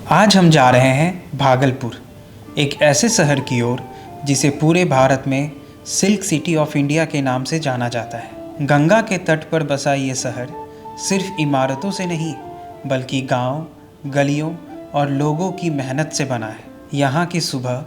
आज हम जा रहे हैं भागलपुर, एक ऐसे शहर की ओर जिसे पूरे भारत में सिल्क सिटी ऑफ इंडिया के नाम से जाना जाता है। गंगा के तट पर बसा ये शहर सिर्फ इमारतों से नहीं बल्कि गांव, गलियों और लोगों की मेहनत से बना है। यहाँ की सुबह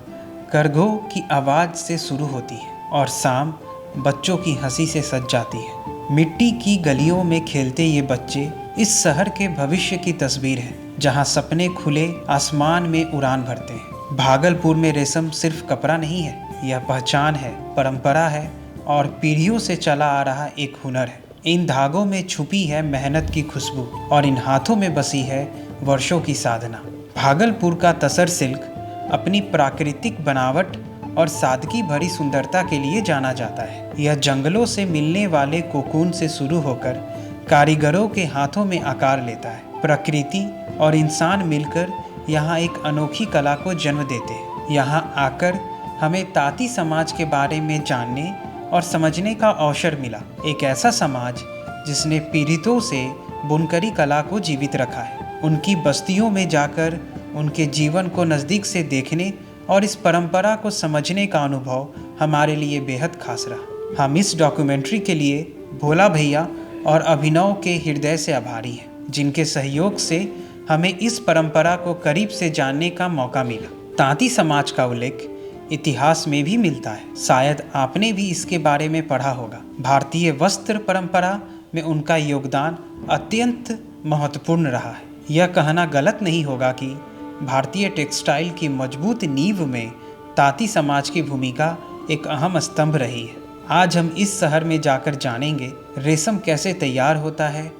करघों की आवाज़ से शुरू होती है और शाम बच्चों की हंसी से सज जाती है। मिट्टी की गलियों में खेलते ये बच्चे इस शहर के भविष्य की तस्वीर है, जहाँ सपने खुले आसमान में उड़ान भरते हैं। भागलपुर में रेशम सिर्फ कपड़ा नहीं है, यह पहचान है, परंपरा है और पीढ़ियों से चला आ रहा एक हुनर है। इन धागों में छुपी है मेहनत की खुशबू और इन हाथों में बसी है वर्षों की साधना। भागलपुर का तसर सिल्क अपनी प्राकृतिक बनावट और सादगी भरी सुंदरता के लिए जाना जाता है। यह जंगलों से मिलने वाले कोकून से शुरू होकर कारीगरों के हाथों में आकार लेता है। प्रकृति और इंसान मिलकर यहाँ एक अनोखी कला को जन्म देते हैं। यहाँ आकर हमें ताँती समाज के बारे में जानने और समझने का अवसर मिला। एक ऐसा समाज जिसने पीढ़ियों से बुनकरी कला को जीवित रखा है। उनकी बस्तियों में जाकर उनके जीवन को नज़दीक से देखने और इस परंपरा को समझने का अनुभव हमारे लिए बेहद खास रहा। हम इस डॉक्यूमेंट्री के लिए भोला भैया और अभिनव के हृदय से आभारी हैं, जिनके सहयोग से हमें इस परंपरा को करीब से जानने का मौका मिला। ताँती समाज का उल्लेख इतिहास में भी मिलता है, शायद आपने भी इसके बारे में पढ़ा होगा। भारतीय वस्त्र परंपरा में उनका योगदान अत्यंत महत्वपूर्ण रहा है। यह कहना गलत नहीं होगा कि भारतीय टेक्सटाइल की मजबूत नींव में ताँती समाज की भूमिका एक अहम स्तंभ रही है। आज हम इस शहर में जाकर जानेंगे रेशम कैसे तैयार होता है,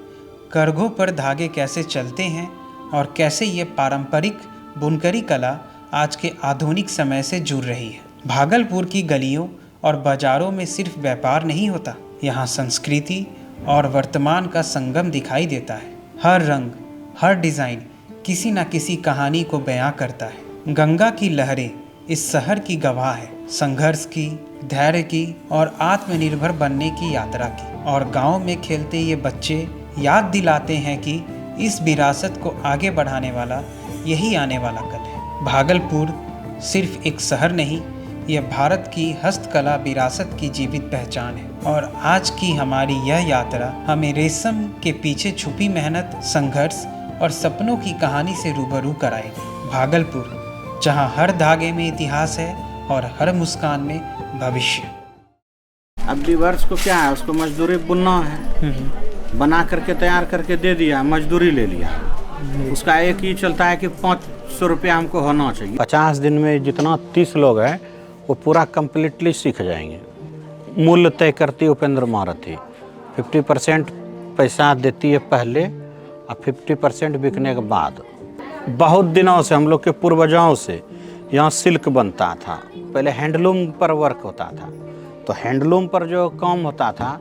करघों पर धागे कैसे चलते हैं और कैसे ये पारंपरिक बुनकरी कला आज के आधुनिक समय से जुड़ रही है। भागलपुर की गलियों और बाज़ारों में सिर्फ व्यापार नहीं होता, यहाँ संस्कृति और वर्तमान का संगम दिखाई देता है। हर रंग, हर डिज़ाइन किसी न किसी कहानी को बयां करता है। गंगा की लहरें इस शहर की गवाह है, संघर्ष की, धैर्य की और आत्मनिर्भर बनने की यात्रा की। और गांव में खेलते ये बच्चे याद दिलाते हैं कि इस विरासत को आगे बढ़ाने वाला यही आने वाला कल है। भागलपुर सिर्फ एक शहर नहीं, यह भारत की हस्तकला विरासत की जीवित पहचान है। और आज की हमारी यह यात्रा हमें रेशम के पीछे छुपी मेहनत, संघर्ष और सपनों की कहानी से रूबरू कराएगी। भागलपुर, जहां हर धागे में इतिहास है और हर मुस्कान में भविष्य। अब वीवर्स को क्या है, उसको मजदूरी बुनना है, बना करके तैयार करके दे दिया, मजदूरी ले लिया। उसका एक ही चलता है कि 500 रुपया हमको होना चाहिए। 50 दिन में जितना 30 लोग हैं वो पूरा कम्प्लीटली सीख जाएंगे। मूल्य तय करती है उपेंद्र मारुति। 50% पैसा देती है पहले और 50% बिकने के बाद। बहुत दिनों से हम लोग के पूर्वजों से यहाँ सिल्क बनता था। पहले हैंडलूम पर वर्क होता था, तो हैंडलूम पर जो काम होता था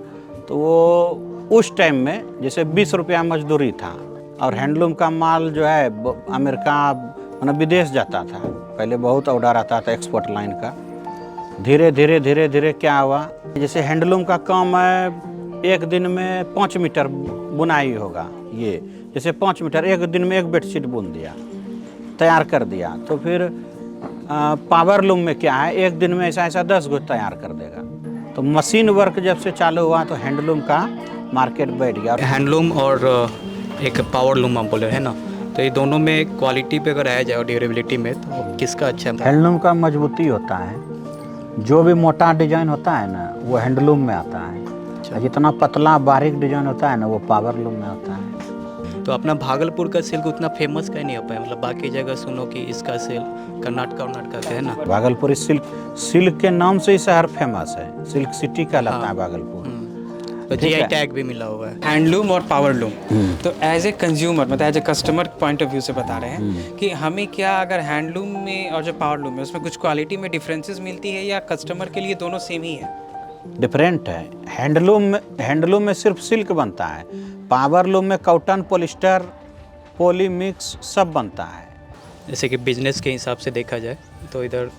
तो वो उस टाइम में जैसे 20 रुपया मजदूरी था। और हैंडलूम का माल जो है अमेरिका मतलब विदेश जाता था। पहले बहुत ऑर्डर आता था एक्सपोर्ट लाइन का। धीरे धीरे क्या हुआ, जैसे हैंडलूम का काम है एक दिन में 5 मीटर बुनाई होगा। ये जैसे 5 मीटर एक दिन में एक बेडशीट बुन दिया, तैयार कर दिया। तो फिर पावर लूम में क्या है, एक दिन में ऐसा 10 गो तैयार कर देगा। तो मशीन वर्क जब से चालू हुआ तो हैंडलूम का मार्केट बैठ गया। हैंडलूम और एक पावर लूम आप बोले है ना, तो ये दोनों में क्वालिटी पे अगर आया जाए और ड्यूरेबिलिटी में तो किसका अच्छा है? हैंडलूम का मजबूती होता है, जो भी मोटा डिजाइन होता है ना वो हैंडलूम में आता है। अच्छा। जितना पतला बारीक डिजाइन होता है ना वो पावर लूम में आता है। तो अपना भागलपुर का सिल्क उतना फेमस कहीं नहीं हो पाया, मतलब बाकी जगह सुनो कि इसका सिल्क कर्नाटक का है ना। भागलपुर सिल्क के नाम से ही शहर फेमस है, सिल्क सिटी कहलाता है भागलपुर। तो जीआई टैग भी मिला हुआ है। हैंडलूम और पावर लूम, तो एज ए कंज्यूमर मतलब as a customer point of view से बता रहे हैं कि हमें क्या अगर हैंडलूम में और जो पावर लूम में उसमें कुछ क्वालिटी में डिफरेंसेस मिलती है या कस्टमर के लिए दोनों सेम ही है? डिफरेंट है। हैंडलूम में सिर्फ सिल्क बनता है, पावर लूम में कॉटन, पॉलिस्टर, पॉली मिक्स सब बनता है। जैसे कि बिजनेस के हिसाब से देखा जाए तो इधर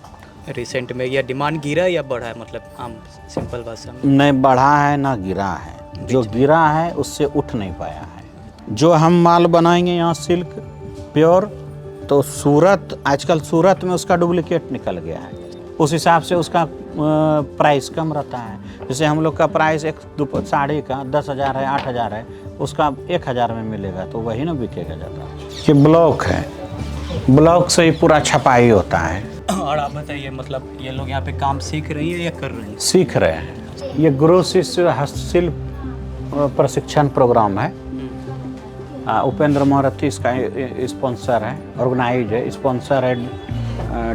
रिसेंट में या डिमांड गिरा या बढ़ा है, मतलब आम सिंपल भाषा में? नहीं बढ़ा है ना गिरा है, जो गिरा है उससे उठ नहीं पाया है। जो हम माल बनाएंगे यहाँ सिल्क प्योर तो सूरत आजकल सूरत में उसका डुप्लीकेट निकल गया है, उस हिसाब से उसका प्राइस कम रहता है। जैसे हम लोग का प्राइस एक साड़ी का 10,000 है, 8,000 है, उसका 1,000 में मिलेगा, तो वही ना बिकेगा ज़्यादा। ये ब्लॉक है, ब्लॉक से ही पूरा छपाई होता है। और आप बताइए, मतलब ये लोग यहाँ पे काम सीख रही हैं या कर रही हैं? सीख रहे हैं। ये गुरु शिष्य हस्तशिल्प प्रशिक्षण प्रोग्राम है। उपेंद्र मोहरती इसका स्पॉन्सर है, ऑर्गेनाइज है, स्पॉन्सर है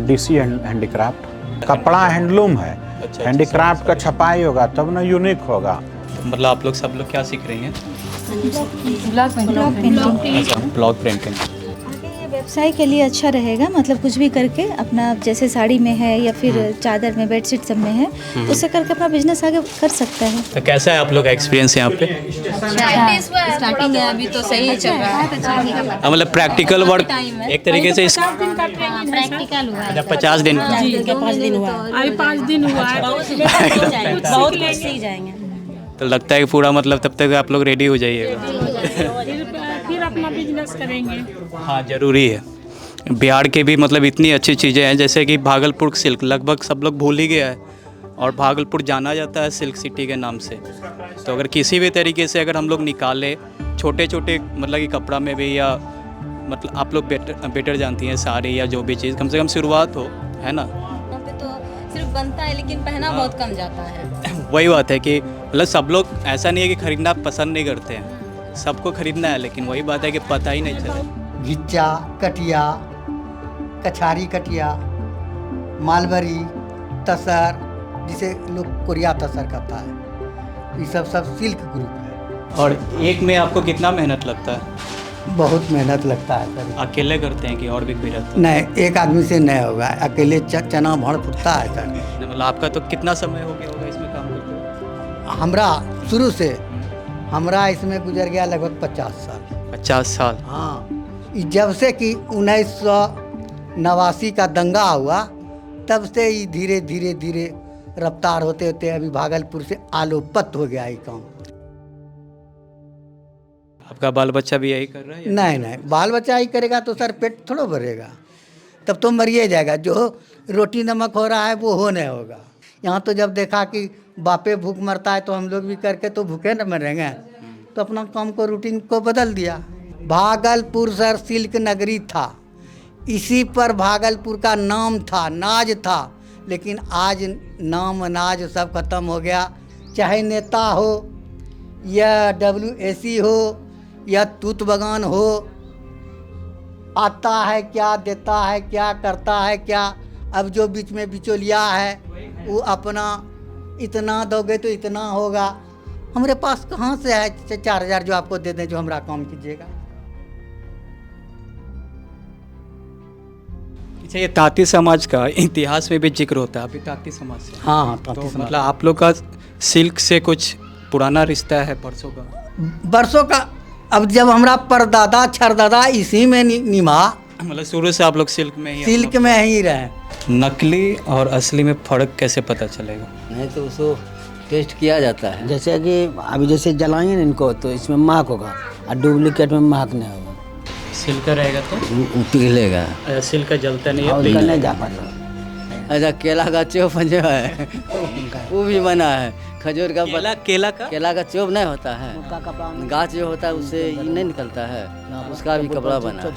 डीसी हैंडीक्राफ्ट। कपड़ा हैंडलूम है, हैंडीक्राफ्ट का छपाई होगा तब ना यूनिक होगा। मतलब आप लोग सब लोग क्या सीख रही हैं? Block printing. व्यवसाय के लिए अच्छा रहेगा, मतलब कुछ भी करके अपना, जैसे साड़ी में है या फिर चादर में, बेडशीट सब में है, तो उससे करके अपना बिजनेस आगे कर सकता है। तो कैसा है आप लोग का एक्सपीरियंस यहाँ पे? स्टार्टिंग है, अभी तो सही ही चल रहा है। मतलब प्रैक्टिकल वर्क एक तरीके से प्रैक्टिकल हुआ है। 50 दिन 5 दिन हुआ, अभी 5 दिन हुआ है। बहुत कुछ सीख जाएंगे। तो लगता है कि पूरा मतलब तब तक आप लोग रेडी हो जाइएगा। फिर अपना बिजनेस करेंगे। हाँ, ज़रूरी है। बिहार के भी मतलब इतनी अच्छी चीज़ें हैं, जैसे कि भागलपुर सिल्क लगभग सब लोग भूल ही गया है, और भागलपुर जाना जाता है सिल्क सिटी के नाम से। तो अगर किसी भी तरीके से अगर हम लोग निकालें छोटे छोटे मतलब कि कपड़ा में भी, या मतलब आप लोग बेटर जानती हैं साड़ी या जो भी चीज़, कम से कम शुरुआत हो, है ना? यहाँ पे तो सिर्फ बनता है, लेकिन पहना बहुत कम जाता है। वही बात है कि मतलब सब लोग ऐसा नहीं है कि खरीदना पसंद नहीं करते हैं, सबको खरीदना है, लेकिन वही बात है कि पता ही नहीं चले। घिच्चा, कटिया, कछारी कटिया, मालबरी, तसर, जिसे लोग कोरिया तसर कहता है, ये सब सिल्क ग्रुप है। और एक में आपको कितना मेहनत लगता है? बहुत मेहनत लगता है सर। अकेले करते हैं कि और भी कोई रहता है? नहीं, एक आदमी से नहीं होगा, अकेले चना भर फुटता है सर। मतलब आपका तो कितना समय हो गया होगा इसमें काम करते हुए? हमरा शुरू से हमरा इसमें गुजर गया लगभग 50 साल। 50 साल? हाँ, जब से कि 1989 का दंगा हुआ, तब से ही धीरे धीरे धीरे रफ्तार होते होते अभी भागलपुर से आलोपत हो गया ये काम। आपका बाल बच्चा भी यही कर रहा है? नहीं, बाल बच्चा ही करेगा तो सर पेट थोड़ा भरेगा, तब तो मरिए जाएगा। जो रोटी नमक हो रहा है वो हो नहीं होगा। यहाँ तो जब देखा कि बापे भूख मरता है तो हम लोग भी करके तो भूखे न मरेंगे, तो अपना काम को रूटीन को बदल दिया। भागलपुर सर सिल्क नगरी था, इसी पर भागलपुर का नाम था, नाज था, लेकिन आज नाम नाज सब खत्म हो गया। चाहे नेता हो या WAC हो या तूत बगान हो, आता है क्या, देता है क्या, करता है क्या। अब जो बीच में बिचौलिया है वो अपना इतना दोगे तो इतना होगा। हमारे पास कहाँ से है 4,000 जो आपको दे दें जो हमारा काम कीजिएगा। अच्छा, ये ताँती समाज का इतिहास में भी जिक्र होता है, अभी ताँती समाज से? हाँ, तो मतलब आप लोग का सिल्क से कुछ पुराना रिश्ता है बरसों का? बरसों का। अब जब हमारा परदादा छरदादा इसी में निभा, मतलब शुरू से आप लोग सिल्क में ही? सिल्क में ही रहे। नकली और असली में फ़र्क कैसे पता चलेगा? नहीं तो उसको टेस्ट किया जाता है। जैसे कि अभी जैसे जलाएंगे ना इनको तो इसमें महक होगा, और डुप्लीकेट में महक नहीं होगा। सिल्क का रहेगा तो पिघलेगा। सिल्क का जलता नहीं है? उसका नहीं जा पाता। अच्छा, केला का चोप जो है वो भी बना है। खजूर का केला का चोप नहीं होता है, गाछ जो होता है उससे ये नहीं निकलता है, उसका भी कपड़ा बना है।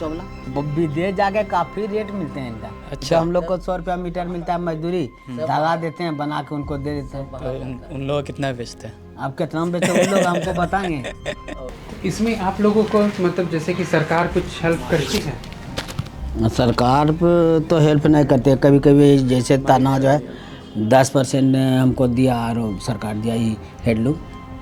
विदेश जाके काफ़ी रेट मिलते हैं इनका। अच्छा, हम लोग को 100 रुपया मीटर मिलता है मजदूरी, धागा देते हैं, बना के उनको दे देते हैं। तो उन लोग कितना बेचते हैं? आप कितना बेचते हैं उन लोग हमको बताएंगे। इसमें आप लोगों को मतलब जैसे कि सरकार कुछ हेल्प करती है? सरकार तो हेल्प नहीं करती है। कभी कभी जैसे तना जो है 10% हमको दिया और सरकार दिया ही हेडलूम।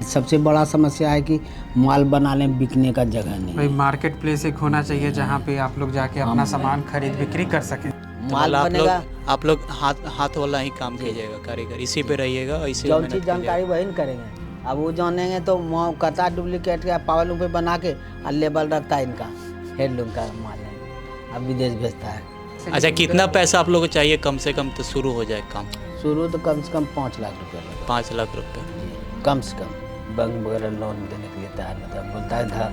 सबसे बड़ा समस्या है कि माल बनाने बिकने का जगह नहीं। भाई मार्केट प्लेस एक होना चाहिए जहाँ पे आप लोग जाके अपना सामान खरीद बिक्री कर सकें। माल बनेगा। आप लोग हाथ वाला ही काम कीजिएगा, कारीगर इसी पे रहिएगा, इसी जो चीज़ जानकारी वही नहीं करेंगे। अब वो जानेंगे तो वहाँ कहता डुप्लीकेट का पावरलूम पे बना के और लेबल रखता है इनका, हेडलूम का माल है, अब विदेश भेजता है। अच्छा, कितना पैसा आप लोगों को चाहिए कम से कम तो शुरू हो जाए काम? शुरू तो कम से कम 5 लाख रुपये लगेगा। 5 लाख रुपये कम से कम। बैंक वगैरह लोन देने के लिए तैयार रहता है, बोलता है था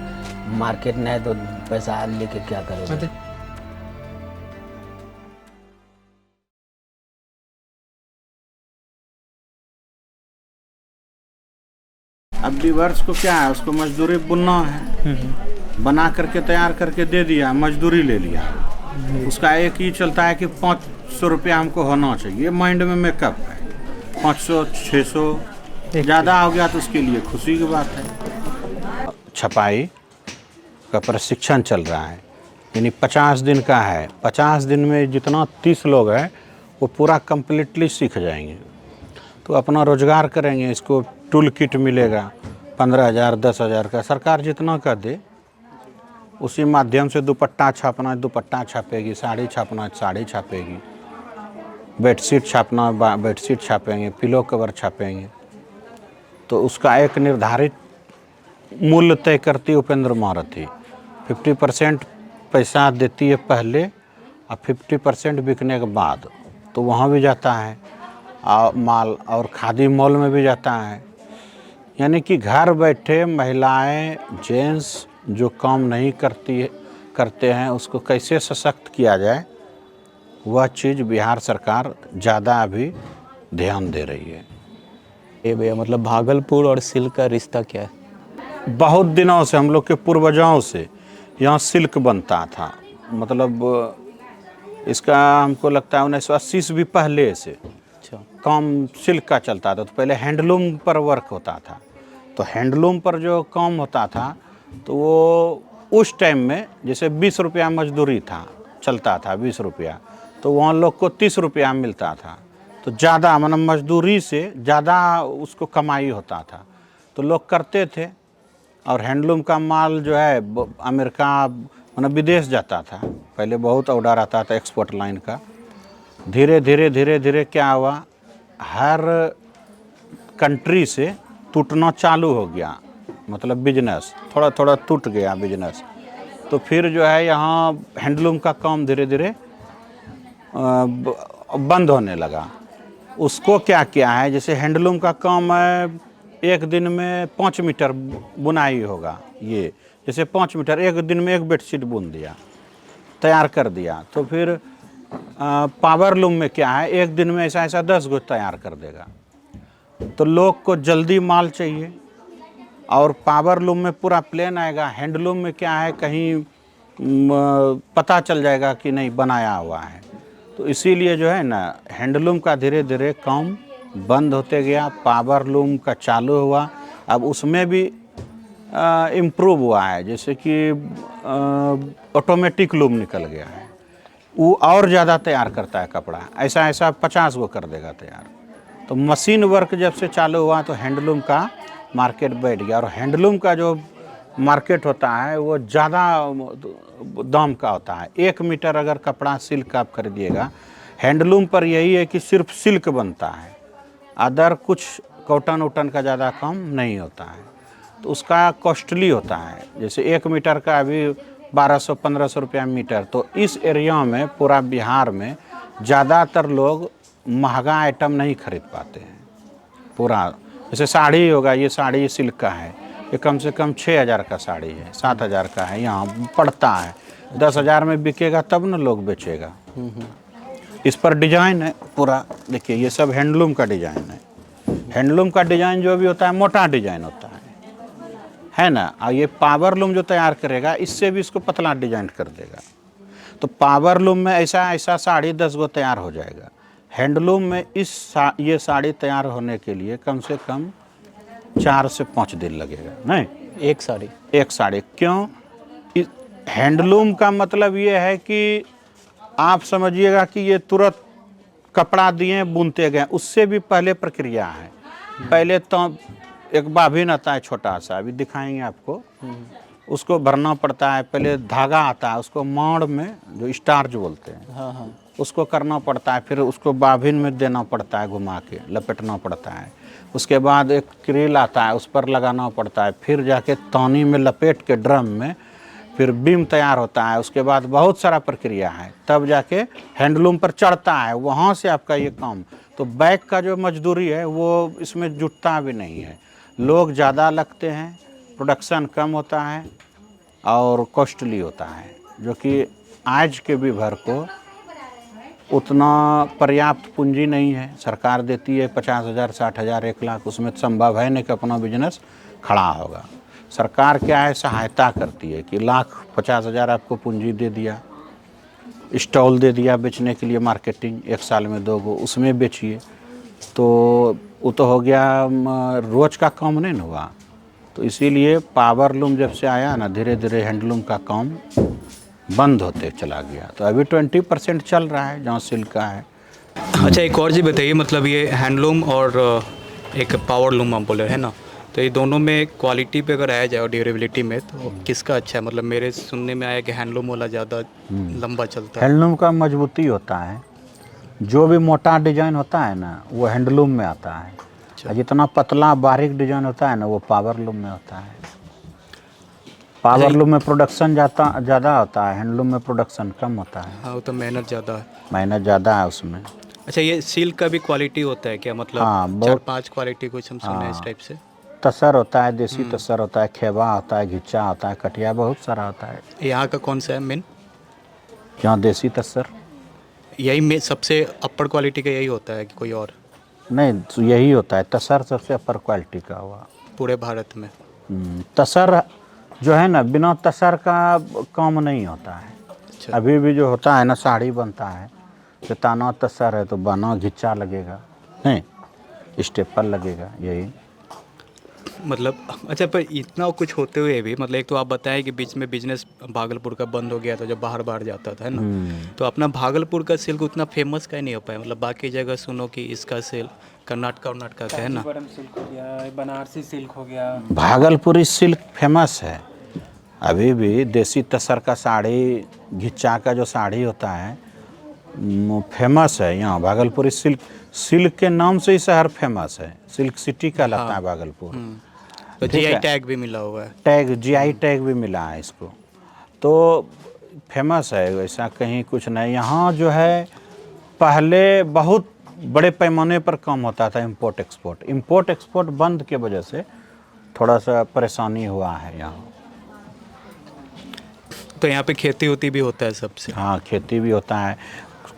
मार्केट नहीं है तो पैसा लेके क्या करोगे। अब वीवर्स को क्या है, उसको मजदूरी बुनना है, बना करके तैयार करके दे दिया, मजदूरी ले लिया। उसका एक ही चलता है कि 500 रुपया हमको होना चाहिए, माइंड में मेकअप है। 500 600 ज़्यादा हो गया तो उसके लिए खुशी की बात है। छपाई का प्रशिक्षण चल रहा है, यानी 50 दिन का है। 50 दिन में जितना 30 लोग हैं वो पूरा कम्प्लीटली सीख जाएंगे, तो अपना रोजगार करेंगे। इसको टूल किट मिलेगा 15,000 10,000 का, सरकार जितना का दे उसी माध्यम से दुपट्टा छापना दुपट्टा छापेगी, साड़ी छापना साड़ी छापेगी, बेडशीट छापना बेडशीट छापेंगे, पिलो कवर छापेंगे। तो उसका एक निर्धारित मूल्य तय करती उपेंद्र महारथी। 50% पैसा देती है पहले और 50% बिकने के बाद, तो वहाँ भी जाता है माल, और खादी मॉल में भी जाता है। यानी कि घर बैठे महिलाएं जेंट्स जो काम नहीं करते हैं उसको कैसे सशक्त किया जाए, वह चीज़ बिहार सरकार ज़्यादा अभी ध्यान दे रही है। ये भैया मतलब भागलपुर और सिल्क का रिश्ता क्या है? बहुत दिनों से हम लोग के पूर्वजों से यहाँ सिल्क बनता था। मतलब इसका हमको लगता है 1980 से भी पहले से काम सिल्क का चलता था। तो पहले हैंडलूम पर वर्क होता था, तो हैंडलूम पर जो काम होता था तो वो उस टाइम में जैसे 20 रुपया मजदूरी था, चलता था 20 रुपया, तो वहाँ लोग को 30 रुपया मिलता था। तो ज़्यादा मतलब मजदूरी से ज़्यादा उसको कमाई होता था, तो लोग करते थे। और हैंडलूम का माल जो है अमेरिका मतलब विदेश जाता था, पहले बहुत ऑर्डर आता था एक्सपोर्ट लाइन का। धीरे धीरे क्या हुआ, हर कंट्री से टूटना चालू हो गया, मतलब बिजनेस थोड़ा थोड़ा टूट गया बिजनेस। तो फिर जो है यहाँ हैंडलूम का काम धीरे धीरे बंद होने लगा। उसको क्या किया है, जैसे हैंडलूम का काम है एक दिन में 5 मीटर बुनाई होगा, ये जैसे 5 मीटर एक दिन में एक बेडशीट बुन दिया, तैयार कर दिया। तो फिर पावर लूम में क्या है, एक दिन में ऐसा 10 गो तैयार कर देगा। तो लोग को जल्दी माल चाहिए, और पावर लूम में पूरा प्लेन आएगा। हैंडलूम में क्या है, कहीं पता चल जाएगा कि नहीं बनाया हुआ है। तो इसीलिए जो है ना हैंडलूम का धीरे धीरे काम बंद होते गया, पावर लूम का चालू हुआ। अब उसमें भी इम्प्रूव हुआ है, जैसे कि ऑटोमेटिक लूम निकल गया है, वो और ज़्यादा तैयार करता है कपड़ा, ऐसा 50 गो कर देगा तैयार। तो मशीन वर्क जब से चालू हुआ तो हैंडलूम का मार्केट बैठ गया। और हैंडलूम का जो मार्केट होता है वो ज़्यादा दाम का होता है। 1 मीटर अगर कपड़ा सिल्क आप खरीदिएगा, हैंडलूम पर यही है कि सिर्फ सिल्क बनता है, अदर कुछ कॉटन वोटन का ज़्यादा काम नहीं होता है, तो उसका कॉस्टली होता है। जैसे 1 मीटर का अभी 1200-1500 रुपया मीटर। तो इस एरिया में पूरा बिहार में ज़्यादातर लोग महंगा आइटम नहीं खरीद पाते हैं। पूरा जैसे साड़ी होगा, ये साड़ी सिल्क का है, ये कम से कम 6,000 का साड़ी है, 7,000 का है, यहाँ पड़ता है 10,000 में बिकेगा तब ना लोग बेचेगा। इस पर डिजाइन है पूरा, देखिए ये सब हैंडलूम का डिजाइन है। हैंडलूम का डिजाइन जो भी होता है मोटा डिजाइन होता है ना। और ये पावर लूम जो तैयार करेगा इससे भी इसको पतला डिजाइन कर देगा। तो पावर लूम में ऐसा साड़ी 10 गो तैयार हो जाएगा। हैंडलूम में ये साड़ी तैयार होने के लिए कम से कम 4 से 5 दिन लगेगा। नहीं, एक साड़ी क्यों? हैंडलूम का मतलब ये है कि आप समझिएगा कि ये तुरंत कपड़ा दिए बुनते गए, उससे भी पहले प्रक्रिया है। पहले तो एक बाभिन आता है छोटा सा, अभी दिखाएंगे आपको, उसको भरना पड़ता है। पहले धागा आता है, उसको माड़ में जो स्टार्च बोलते हैं, उसको करना पड़ता है। फिर उसको बाभिन में देना पड़ता है, घुमा के लपेटना पड़ता है। उसके बाद एक क्रील आता है, उस पर लगाना पड़ता है। फिर जाके तानी में लपेट के ड्रम में फिर बीम तैयार होता है। उसके बाद बहुत सारा प्रक्रिया है, तब जाके हैंडलूम पर चढ़ता है, वहाँ से आपका ये काम। तो बैक का जो मजदूरी है वो इसमें जुटता भी नहीं है, लोग ज़्यादा लगते हैं, प्रोडक्शन कम होता है और कॉस्टली होता है, जो कि आज के भी भर को उतना पर्याप्त पूंजी नहीं है। सरकार देती है 50,000, 60,000, 1 लाख, उसमें संभव है नहीं कि अपना बिजनेस खड़ा होगा। सरकार क्या है, सहायता करती है कि 1,50,000 आपको पूंजी दे दिया, स्टॉल दे दिया बेचने के लिए, मार्केटिंग 1 साल में 2 गो उसमें बेचिए, तो वो तो हो गया रोज का काम नहीं ना हुआ। तो इसीलिए पावरलूम जब से आया ना, धीरे धीरे हैंडलूम का काम बंद होते चला गया। तो अभी 20% चल रहा है जहाँ सिल्क का है। अच्छा, एक और चीज़ बताइए, मतलब ये हैंडलूम और एक पावरलूम आप बोले है ना, तो ये दोनों में क्वालिटी पे अगर आया जाए और ड्यूरेबिलिटी में, तो किसका अच्छा है? मतलब मेरे सुनने में आया कि हैंडलूम वाला ज़्यादा लंबा चलता है। हैंडलूम का मजबूती होता है, जो भी मोटा डिजाइन होता है ना वो हैंडलूम में आता है, और जितना पतला बारीक डिजाइन होता है ना वो पावरलूम में होता है। पावरलूम में प्रोडक्शन ज़्यादा होता है, हैंडलूम में प्रोडक्शन कम होता है। हाँ, वो तो मेहनत ज़्यादा है। मेहनत ज़्यादा है उसमें। अच्छा, ये सिल्क का भी क्वालिटी होता है क्या? मतलब हाँ, 4-5 क्वालिटी कुछ हम सुने इस टाइप से। तसर होता है, देसी तसर होता है, खेवा होता है, घिच्चा होता है, कटिया, बहुत सारा होता है। यहाँ का कौन सा है मेन? यहाँ देसी तसर यही में सबसे अपर क्वालिटी का यही होता है कि कोई और? नहीं, तो यही होता है, तसर सबसे अपर क्वालिटी का हुआ पूरे भारत में। तसर जो है ना, बिना तसर का काम नहीं होता है। अच्छा। अभी भी जो होता है ना, साड़ी बनता है तो ताना तसर है तो बना घिच्चा लगेगा, नहीं स्टेपल लगेगा, यही। मतलब अच्छा, पर इतना कुछ होते हुए भी, मतलब एक तो आप बताएं कि बीच में बिजनेस भागलपुर का बंद हो गया था जब बाहर जाता था, है ना, तो अपना भागलपुर का सिल्क उतना फेमस क्या नहीं हो पाया? मतलब बाकी जगह सुनो कि इसका सेल कर्नाटका का है ना, सिल्क हो गया, बनारसी सिल्क हो गया। भागलपुरी सिल्क फेमस है अभी भी। देसी तसर का साड़ी, घिच्चा का जो साड़ी होता है फेमस है यहाँ। भागलपुरी सिल्क के नाम से ही शहर फेमस है, सिल्क सिटी कहलाता है भागलपुर। तो जीआई टैग भी मिला हुआ है। जीआई टैग भी मिला है इसको, तो फेमस है। वैसा कहीं कुछ नहीं। यहाँ जो है पहले बहुत बड़े पैमाने पर काम होता था इंपोर्ट एक्सपोर्ट बंद के वजह से थोड़ा सा परेशानी हुआ है यहाँ। तो यहाँ पे खेती होती भी होता है सबसे? हाँ, खेती भी होता है,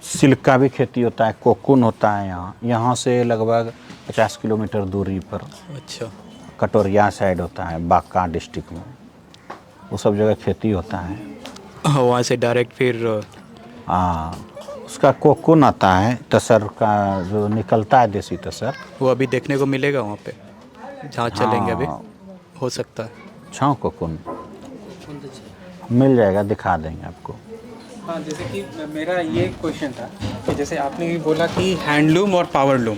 सिल्क का भी खेती होता है, कोकून होता है यहाँ से लगभग 50 किलोमीटर दूरी पर। अच्छा। कटोरिया साइड होता है, बांका डिस्ट्रिक्ट में, वो सब जगह खेती होता है। वहाँ से डायरेक्ट फिर हाँ, उसका कोकून आता है, तसर का जो निकलता है, देसी तसर, वो अभी देखने को मिलेगा वहाँ पे जहाँ चलेंगे अभी? हो सकता है। छाँव कोकून मिल जाएगा, दिखा देंगे आपको। हाँ, जैसे कि मेरा ये क्वेश्चन था कि जैसे आपने भी बोला कि हैंडलूम और पावरलूम,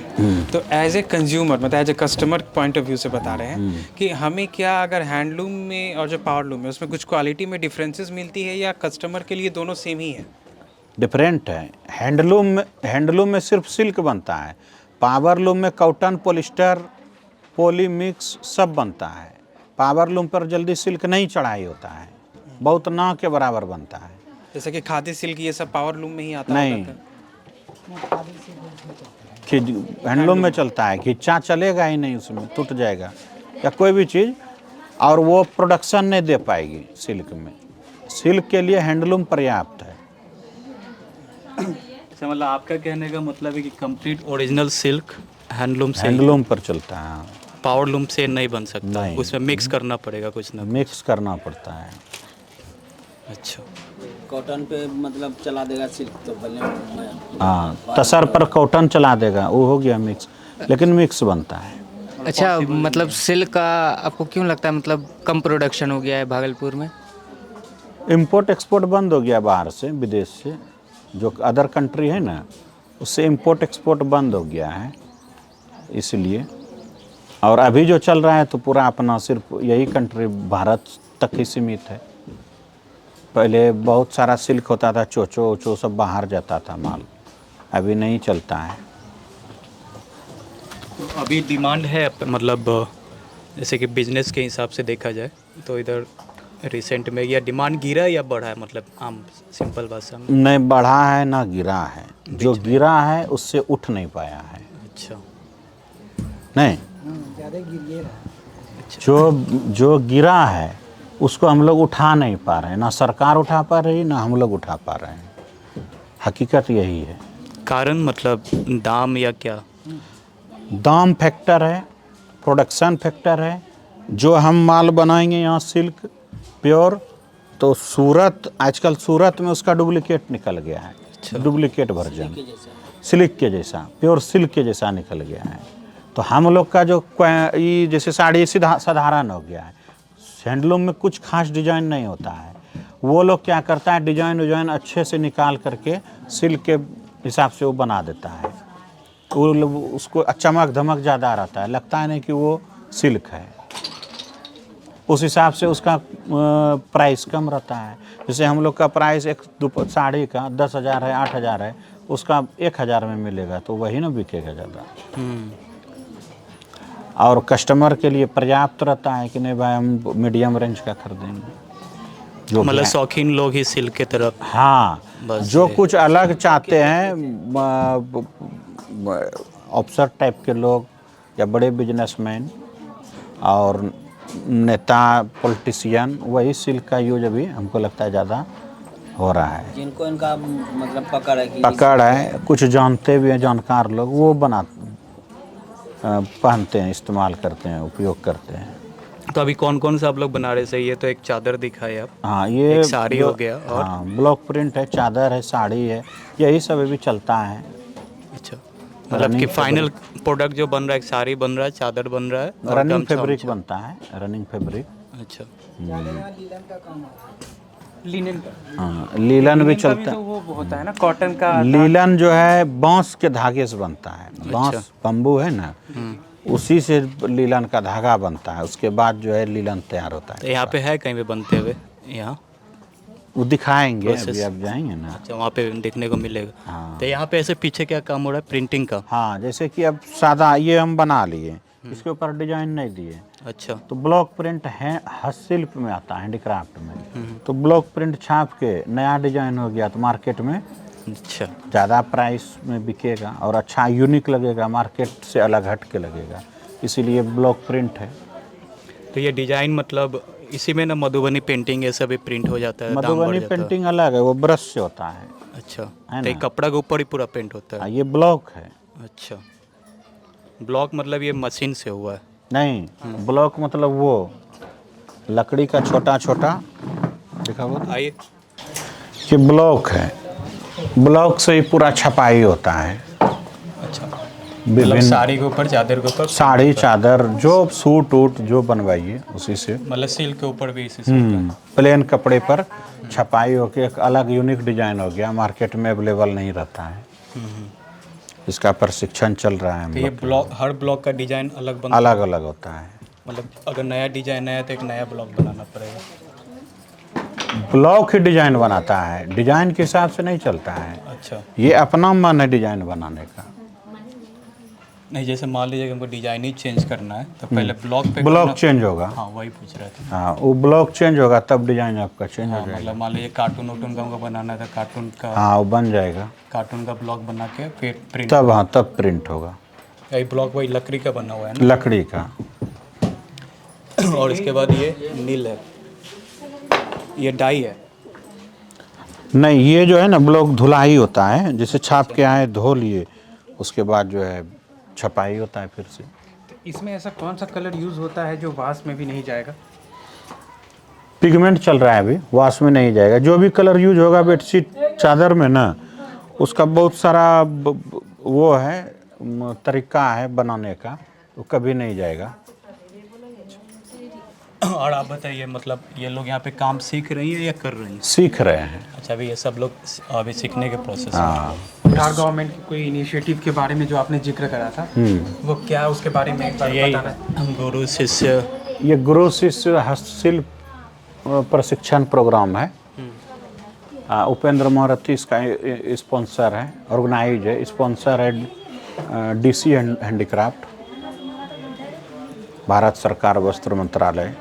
तो एज ए कंज्यूमर, मतलब as a customer point of view से बता रहे हैं कि हमें क्या, अगर हैंडलूम में और जो पावरलूम में, उसमें कुछ क्वालिटी में डिफरेंसेस मिलती है या कस्टमर के लिए दोनों सेम ही है? डिफरेंट है। हैंडलूम में सिर्फ सिल्क बनता है, पावरलूम में कॉटन, पॉलिस्टर, पॉली मिक्स सब बनता है। पावरलूम पर जल्दी सिल्क नहीं चढ़ाई होता है, बहुत ना के बराबर बनता है। जैसे कि खादी सिल्क ये सब पावरलूम में ही आता नहीं, हैंडलूम में चलता है। घिच्चा चलेगा ही नहीं, उसमें टूट जाएगा या कोई भी चीज़, और वो प्रोडक्शन नहीं दे पाएगी सिल्क में। सिल्क के लिए हैंडलूम पर्याप्त है। अच्छा, मतलब आपका कहने का मतलब है कि कंप्लीट ओरिजिनल सिल्क हैंडलूम पर चलता है, पावरलूम से नहीं बन सकता, नहीं। उसमें मिक्स करना पड़ेगा कुछ ना। मिक्स करना पड़ता है। अच्छा, कॉटन पे मतलब चला देगा सिल्क तो भले। हाँ, तसर पर कॉटन चला देगा, वो हो गया मिक्स, लेकिन मिक्स बनता है। अच्छा, मतलब सिल्क का आपको क्यों लगता है मतलब कम प्रोडक्शन हो गया है भागलपुर में? इंपोर्ट एक्सपोर्ट बंद हो गया बाहर से, विदेश से, जो अदर कंट्री है ना, उससे इंपोर्ट एक्सपोर्ट बंद हो गया है इसलिए। और अभी जो चल रहा है तो पूरा अपना सिर्फ यही कंट्री भारत तक ही सीमित है। पहले बहुत सारा सिल्क होता था, चोचो सब बाहर जाता था माल, अभी नहीं चलता है। अभी डिमांड है, मतलब जैसे कि बिजनेस के हिसाब से देखा जाए तो इधर रिसेंट में या डिमांड गिरा या बढ़ा है? मतलब आम सिंपल भाषा में। नहीं बढ़ा है ना गिरा है, जो गिरा है उससे उठ नहीं पाया है। अच्छा, नहीं, जो गिरा है उसको हम लोग उठा नहीं पा रहे हैं, ना सरकार उठा पा रही, ना हम लोग उठा पा रहे हैं। हकीकत यही है। कारण मतलब दाम या क्या? दाम फैक्टर है, प्रोडक्शन फैक्टर है, जो हम माल बनाएंगे यहाँ सिल्क प्योर, तो सूरत, आजकल सूरत में उसका डुप्लीकेट निकल गया है। डुप्लीकेट वर्जन सिल्क के जैसा, प्योर सिल्क के जैसा निकल गया है। तो हम लोग का जो ये जैसे साड़ी सीधा साधारण हो गया है, हैंडलूम में कुछ खास डिजाइन नहीं होता है। वो लोग क्या करता है, डिजाइन अच्छे से निकाल करके सिल्क के हिसाब से वो बना देता है। वो उसको चमक धमक ज़्यादा रहता है, लगता है नहीं कि वो सिल्क है। उस हिसाब से उसका प्राइस कम रहता है। जैसे हम लोग का प्राइस एक साड़ी का 10,000 है, 8,000 है, उसका 1,000 में मिलेगा, तो वही ना बिकेगा ज़्यादा। और कस्टमर के लिए पर्याप्त रहता है कि नहीं भाई हम मीडियम रेंज का खरीदेंगे, जो मतलब शौकीन लोग ही सिल्क की तरफ। हाँ, जो कुछ अलग चाहते हैं, अफसर टाइप के लोग या बड़े बिजनेसमैन और नेता पॉलिटिशियन, वही सिल्क का यूज अभी हमको लगता है ज़्यादा हो रहा है। जिनको इनका मतलब पकड़ है, कुछ जानते भी हैं जानकार लोग, वो पहनते हैं, इस्तेमाल करते हैं, उपयोग करते हैं। तो अभी कौन कौन सा आप लोग बना रहे थे? ये तो एक चादर दिखाई आप। हाँ, ये एक साड़ी हो गया, और हाँ, ब्लॉक प्रिंट है, चादर है, साड़ी है, यही सब अभी चलता है। अच्छा, मतलब कि फाइनल प्रोडक्ट जो बन रहा है, एक साड़ी बन रहा है, चादर बन रहा है, रनिंग फैब्रिक बनता है, रनिंग फैब्रिक। अच्छा, लिनन का, हाँ, लीलन भी चलता है। वो होता है ना कॉटन का। लीलन जो है बांस के धागे से बनता है। बांस बम्बू है ना, उसी से लीलन का धागा बनता है, उसके बाद जो है लीलन तैयार होता है। तो यहाँ पे है कहीं पे बनते हुए? यहाँ वो दिखाएंगे, अभी आप जाएंगे ना। अच्छा, वहाँ पे देखने को मिलेगा। हाँ। तो यहाँ पे ऐसे पीछे क्या काम हो रहा है? प्रिंटिंग का? हाँ, जैसे कि अब सादा ये हम बना लिए, इसके ऊपर डिजाइन नहीं दिए। अच्छा, तो ब्लॉक प्रिंट है, हस्तशिल्प में आता है, हैंडीक्राफ्ट में। तो ब्लॉक प्रिंट छाप के नया डिजाइन हो गया तो मार्केट में अच्छा, ज़्यादा प्राइस में बिकेगा और अच्छा यूनिक लगेगा, मार्केट से अलग हट के लगेगा, इसीलिए ब्लॉक प्रिंट है। तो ये डिजाइन मतलब इसी में ना मधुबनी पेंटिंग ये सब भी प्रिंट हो जाता है? दाम बढ़ मधुबनी जाता है? पेंटिंग अलग है, वो ब्रश से होता है। अच्छा, है तो ये ना? कपड़ा के ऊपर ही पूरा पेंट होता है? ये ब्लॉक है। अच्छा, ब्लॉक मतलब ये मशीन से हुआ है? नहीं, ब्लॉक मतलब वो लकड़ी का छोटा छोटा देखा वो, आइए। ये ब्लॉक है, ब्लॉक से ही पूरा छपाई होता है। अच्छा, मतलब साड़ी के ऊपर, चादर के ऊपर? साड़ी, चादर, जो सूट वूट जो बनवाइए उसी से। मतलब सिल्क के ऊपर भी इसी से? प्लेन कपड़े पर छपाई होकर एक अलग यूनिक डिजाइन हो गया, मार्केट में अवेलेबल नहीं रहता है। इसका प्रशिक्षण चल रहा है। तो ये ब्लॉक, हर ब्लॉक का डिजाइन अलग बनता है? अलग अलग होता है। मतलब अगर नया डिजाइन है तो एक नया ब्लॉक बनाना पड़ेगा? ब्लॉक ही डिजाइन बनाता है, डिजाइन के हिसाब से नहीं चलता है। अच्छा, ये अपना मन है डिजाइन बनाने का। नहीं, जैसे मान लीजिए कि हमको डिजाइन ही चेंज करना है तो पहले ब्लॉक पे ब्लॉक चेंज होगा। हाँ, वही पूछ रहे थे। हाँ, वो ब्लॉक चेंज होगा तब डिजाइन आपका चेंज हो जाएगा। मतलब मान लीजिए कार्टून वार्टून का हमको बनाना था, कार्टून का, हाँ, वो बन जाएगा। कार्टून का ब्लॉक बना के फिर प्रिंट, तब हाँ, तब प्रिंट होगा। ये ब्लॉक वही लकड़ी का बना हुआ है ना? लकड़ी का। और इसके बाद ये नील है, ये डाई है? नहीं, ये जो है ना ब्लॉक धुलाई होता है, जैसे छाप के आए, धो लिए, उसके बाद जो है छपाई होता है फिर से। इसमें ऐसा कौन सा कलर यूज़ होता है जो वाश में भी नहीं जाएगा? पिगमेंट चल रहा है अभी, वॉश में नहीं जाएगा। जो भी कलर यूज होगा बेडशीट चादर में ना, उसका बहुत सारा वो है, तरीका है बनाने का, वो कभी नहीं जाएगा। और आप बताइए, मतलब ये लोग यहाँ पे काम सीख रही हैं या कर रही हैं? सीख रहे हैं। अच्छा, अभी ये सब लोग अभी सीखने के प्रोसेस में? हाँ, बिहार गवर्नमेंट की कोई इनिशिएटिव के बारे में जो आपने जिक्र करा था, वो क्या, उसके बारे में एक बार बताना। गुरु शिष्य, ये गुरु शिष्य हस्तशिल्प प्रशिक्षण प्रोग्राम है। उपेंद्र मोहरती इसका स्पॉन्सर है, ऑर्गेनाइज है, स्पॉन्सर है डीसी हैंडीक्राफ्ट, भारत सरकार वस्त्र मंत्रालय,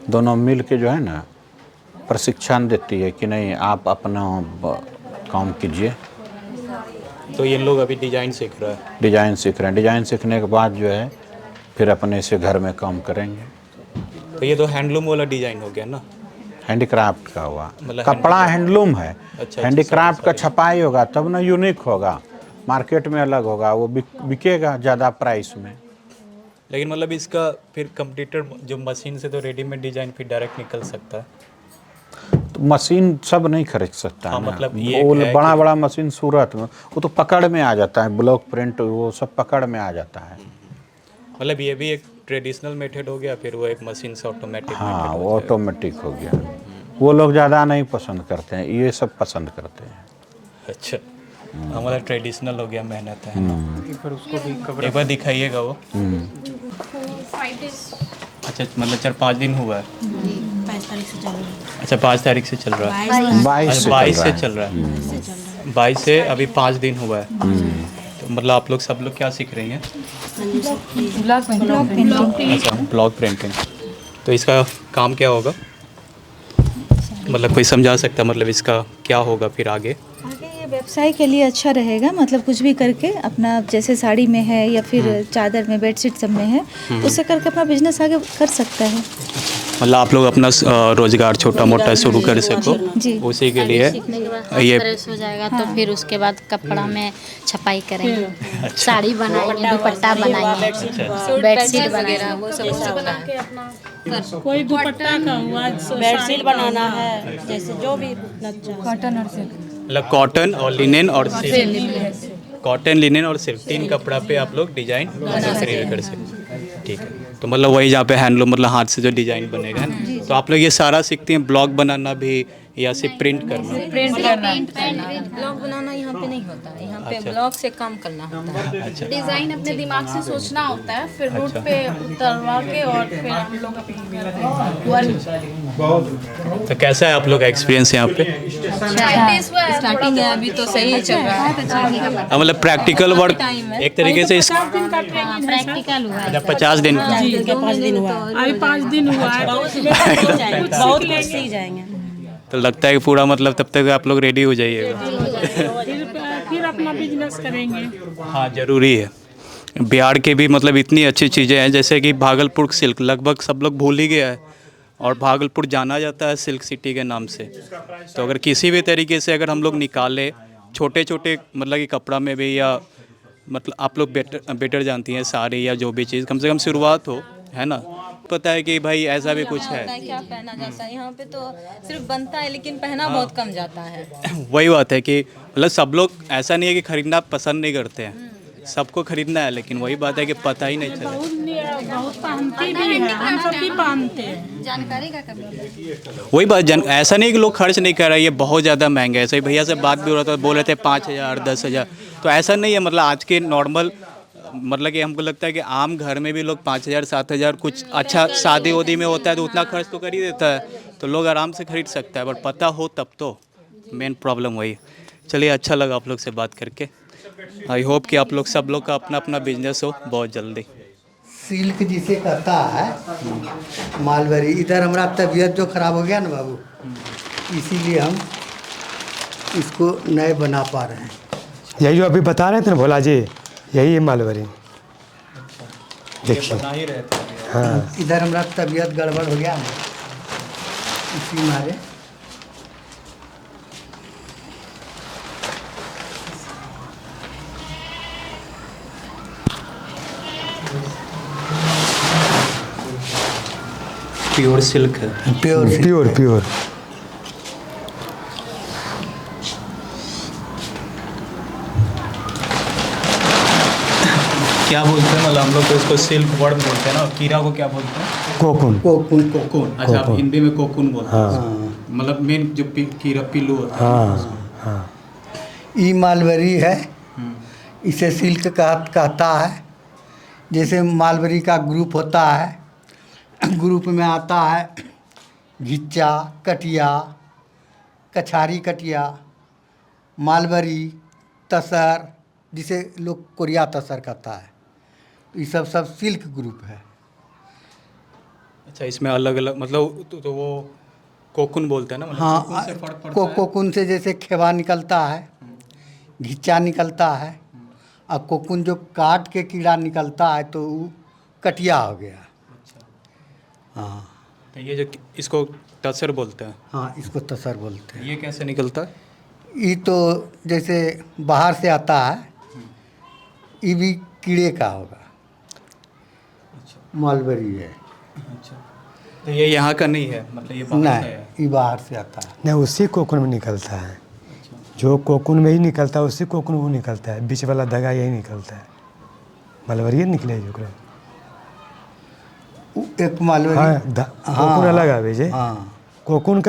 दोनों मिल के जो है ना प्रशिक्षण देती है कि नहीं आप अपना काम कीजिए। तो ये लोग अभी डिजाइन सीख रहे हैं? डिजाइन सीख रहे हैं, डिजाइन सीखने के बाद जो है फिर अपने से घर में काम करेंगे। तो ये तो हैंडलूम वाला डिजाइन हो गया ना? हैंडीक्राफ्ट का हुआ, मतलब कपड़ा हैंडलूम है। अच्छा, हैंडीक्राफ्ट का छपाई होगा तब ना यूनिक होगा, मार्केट में अलग होगा, वो बिकेगा ज़्यादा प्राइस में। लेकिन मतलब इसका फिर कंप्यूटर जो मशीन से तो रेडीमेड डिजाइन फिर डायरेक्ट निकल सकता है। तो मशीन सब नहीं खरीद सकता हाँ, है ना। मतलब ये वो है बड़ा कि- बड़ा मशीन सूरत में वो तो पकड़ में आ जाता है, ब्लॉक प्रिंट वो सब पकड़ में आ जाता है। मतलब ये भी एक ट्रेडिशनल मेथड हो गया, फिर वो एक मशीन से ऑटोमेटिक हाँ मेथड वो हो जाएगा। ऑटोमेटिक हो गया। वो लोग ज़्यादा नहीं पसंद करते हैं, ये सब पसंद करते हैं। अच्छा, हमारा ट्रेडिशनल हो गया, मेहनत है ना। एक बार दिखाइएगा वो। अच्छा, मतलब 4-5 दिन हुआ है। 5 तारीख से चल रहा है। अच्छा, 5 तारीख से चल रहा है। 22 से चल रहा है। 22 से अभी 5 दिन हुआ है। तो मतलब आप लोग सब लोग क्या सीख रही हैं? Block painting. अच्छा, ब्लॉक प्रिंटिंग। तो इसका काम क्या होगा? मतलब कोई समझा सकता है मतलब इसका क्या होगा फिर आगे? आगे ये व्यवसाय के लिए अच्छा रहेगा, मतलब कुछ भी करके अपना, जैसे साड़ी में है या फिर चादर में, बेडशीट सब में है, उससे करके अपना बिजनेस आगे कर सकता है। मतलब आप लोग अपना रोजगार छोटा मोटा शुरू कर सको, जी। उसी के लिए ये फ्रेश हो जाएगा तो फिर उसके बाद कपड़ा में छपाई करेंगे, साड़ी बनाएंगे, दुपट्टा बनाएंगे, बेडशीट वगैरह वो सब बना के अपना कोई दुपट्टा का हुआ, बेडशीट बनाना है, जैसे जो भी कॉटन और सिल्क। मतलब कॉटन और लिनेन और सिल्क, कॉटन लिनेन और सिल्क 3 कपड़ा पे आप लोग डिजाइन खरीद कर सकते। ठीक है, तो मतलब वही जहाँ पे हैंडलूम मतलब हाथ से जो डिजाइन बनेगा है ना। तो आप लोग ये सारा सीखते हैं, ब्लॉग बनाना भी या सिर्फ प्रिंट करना? ब्लॉग बनाना यहाँ पे नहीं होता है, यहाँ पे ब्लॉग से काम करना होता है। अच्छा, डिजाइन अपने दिमाग से सोचना होता है, फिर रूट पे उतरवा के और फिर हम लोग तो कैसा है आप लोग का एक्सपीरियंस यहाँ पे? स्टार्टिंग है अभी तो सही चल रहा है। मतलब प्रैक्टिकल वर्क एक तरीके से प्रैक्टिकल हुआ है। 50 दिन। 5 दिन हुआ, अभी 5 दिन हुआ है। बहुत कुछ सीख जाएंगे। तो लगता है कि पूरा मतलब तब तक आप लोग रेडी हो जाइएगा। फिर अपना बिजनेस करेंगे। हाँ, ज़रूरी है। बिहार के भी मतलब इतनी अच्छी चीज़ें हैं, जैसे कि भागलपुर सिल्क लगभग सब लोग भूल ही गया है, और भागलपुर जाना जाता है सिल्क सिटी के नाम से। तो अगर किसी भी तरीके से अगर हम लोग निकालें छोटे छोटे मतलब कि कपड़ा में भी, या मतलब आप लोग बेटर जानती हैं साड़ी या जो भी चीज़, कम से कम शुरुआत हो, है ना। पता है कि भाई ऐसा भी कुछ है। क्या पहना जाता है यहाँ पे, तो सिर्फ बनता है लेकिन पहना बहुत कम जाता है। वही बात है कि मतलब सब लोग ऐसा नहीं है कि खरीदना पसंद नहीं करते हैं, सबको खरीदना है, लेकिन वही बात है कि पता ही नहीं चला। बहुत पहनती भी है, हम सब भी पहनते हैं। जानकारी का कमी। वही बात ऐसा नहीं कि लोग खर्च नहीं कर रहे हैं, ये बहुत ज़्यादा महंगा है। सही भैया से बात भी हो रहा था, बोल रहे थे 5,000 10,000, तो ऐसा नहीं है। मतलब आज के नॉर्मल मतलब कि हमको लगता है कि आम घर में भी लोग 5,000 7,000, कुछ अच्छा शादी वादी में होता है तो उतना खर्च तो कर ही देता है, तो लोग आराम से खरीद सकता है, बट पता हो तब तो। मेन प्रॉब्लम वही। चलिए, अच्छा लगा आप लोग से बात करके। आई होप कि आप लोग सब लोग का अपना अपना बिजनेस हो बहुत जल्दी। सिल्क जिसे कहता है मालवरी, इधर हमारा तबीयत जो खराब हो गया ना बाबू, इसीलिए हम इसको नए बना पा रहे हैं। यही जो अभी बता रहे थे ना भोला जी, यही है मालवरी। देखिए, हाँ, इधर हमारा तबीयत गड़बड़ हो गया ना, इसी मारे प्योर सिल्क है। Pure pure pure. क्या बोलते हैं मतलब हम लोग तो इसको सिल्क वर्ड बोलते हैं ना, कीड़ा को क्या बोलते हैं? कोकुन। कोकुन। कोकुन। अच्छा, आप हिंदी में कोकुन बोलते हैं। हाँ, मतलब मेन जो कीड़ा पिल्लू होता है। हाँ हाँ। ई मालवरी है, इसे सिल्क कहता है। जैसे मालवरी का ग्रुप होता है, ग्रुप में आता है घिच्चा, कटिया, कछारी कटिया, मालवरी, तसर, जिसे लोग कोरिया तसर कहता है। ये सब सिल्क ग्रुप है। अच्छा, इसमें अलग अलग मतलब तो वो कोकुन बोलते हैं ना, मतलब हाँ, कोकुन से फर्क पड़ता है? कोकुन से जैसे खेवा निकलता है, घिच्चा निकलता है, और कोकुन जो काट के कीड़ा निकलता है तो वो कटिया हो गया। हाँ, तो ये जो इसको तसर बोलते हैं? हाँ, इसको तसर बोलते हैं। ये कैसे निकलता है? ये तो जैसे बाहर से आता है, ये भी कीड़े का होगा। मलबरी है। अच्छा, तो ये यहाँ का नहीं है, मतलब ये बाहर का नहीं, है। ये बाहर से आता है। नहीं, उसी कोकून में निकलता है। जो कोकून में ही निकलता है उसी कोकून वो निकलता है, बीच वाला धागा यही निकलता है। मलबरी निकले जो एक मलबरी। हाँ, कोकून अलग आवे जे। हाँ, कोकून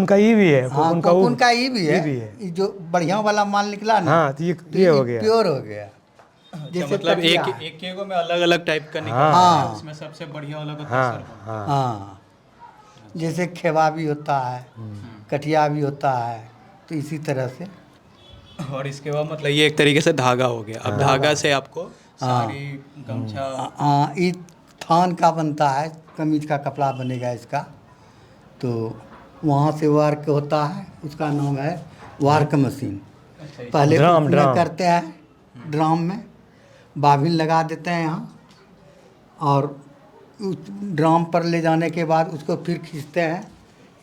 का ये भी है, हाँ, कोकून का ये भी है। ये भी है। ये जो बढ़िया वाला माल निकला ना, हाँ, तो ये हो गया। प्योर हो गया। अच्छा, मतलब एक एक में अलग अलग टाइप का निकलता हाँ। है, उसमें सबसे बढ़िया वाला का हाँ, केसर है। हाँ, हाँ, जैसे खेवा भी होता है, कटिया भी होता है, तो इसी तरह से। और इसके बाद मतलब ये एक तरीके से धागा हो गया। अब धागा से आपको साड़ी, गमछा। हाँ, ये थान का बनता है, कमीज का कपड़ा बनेगा इसका। तो वहाँ से वर्क होता है, उसका नाम है वर्क मशीन। पहले ड्राम करते हैं, ड्राम में बाबिन लगा देते हैं यहाँ, और उस ड्राम पर ले जाने के बाद उसको फिर खींचते हैं,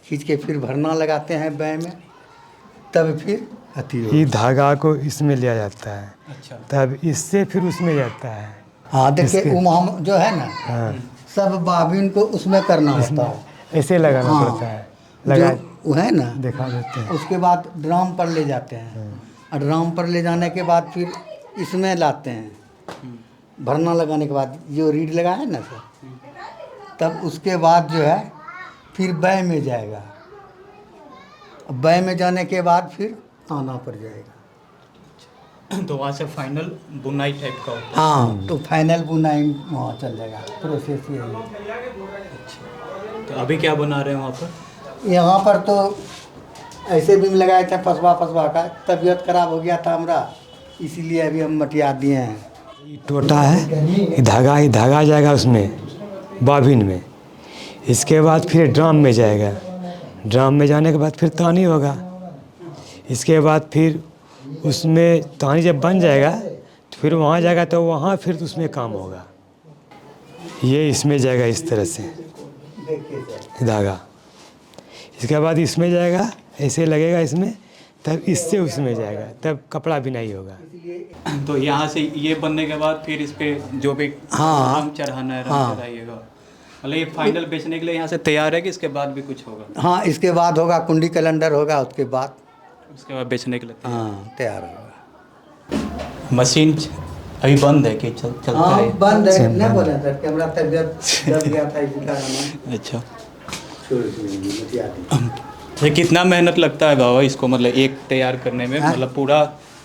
खींच के फिर भरना लगाते हैं बै में, तब फिर ये धागा को इसमें लिया जाता है। अच्छा, तब इससे फिर उसमें जाता है। हाँ, देखिए उमा जो है ना, हाँ, सब बाबिन को उसमें करना होता है, ऐसे लगाना हाँ, पड़ता है। लगा वो है ना, दिखा देते हैं। उसके बाद ड्राम पर ले जाते हैं, और ड्राम पर ले जाने के बाद फिर इसमें लाते हैं, भरना लगाने के बाद जो रीड लगा है ना सर, तब उसके बाद जो है फिर बै में जाएगा। बै में जाने के बाद फिर ताना पर जाएगा। तो वहाँ से फाइनल बुनाई टाइप का होता है। हाँ, तो फाइनल बुनाई वहाँ चल जाएगा। प्रोसेस यही है। तो अभी क्या बना रहे हैं वहाँ पर? यहाँ पर तो ऐसे बीम लगाए थे फसवा का, तबीयत खराब हो गया था हमारा, इसीलिए अभी हम मटिया दिए हैं। टोटा है, ये धागा जाएगा उसमें बाबिन में। इसके बाद फिर ड्राम में जाएगा, ड्राम में जाने के बाद फिर तानी होगा। इसके बाद फिर उसमें तानी जब बन जाएगा तो फिर वहाँ जाएगा, तो वहाँ फिर उसमें काम होगा। ये इसमें जाएगा इस तरह से धागा। इसके बाद इसमें जाएगा, ऐसे लगेगा इसमें, तब इससे उसमें जाएगा, तब कपड़ा बिनाई होगा। तो यहाँ से ये बनने के बाद फिर इस पे जो भी रंग चढ़ाना है, रंग चढ़ाइएगा। मतलब ये फाइनल बेचने के लिए यहाँ से तैयार है कि इसके बाद भी कुछ होगा? हाँ, इसके बाद होगा, कुंडी कैलेंडर होगा, उसके बाद बेचने के लिए तैयार होगा। मशीन अभी बंद है कि चलता है? बंद है, नहीं बोला सर कि हमारा तबीयत दब गया था, इसी कारण। अच्छा, ये कितना मेहनत लगता है बाबा इसको, मतलब एक तैयार करने में? मतलब पूरा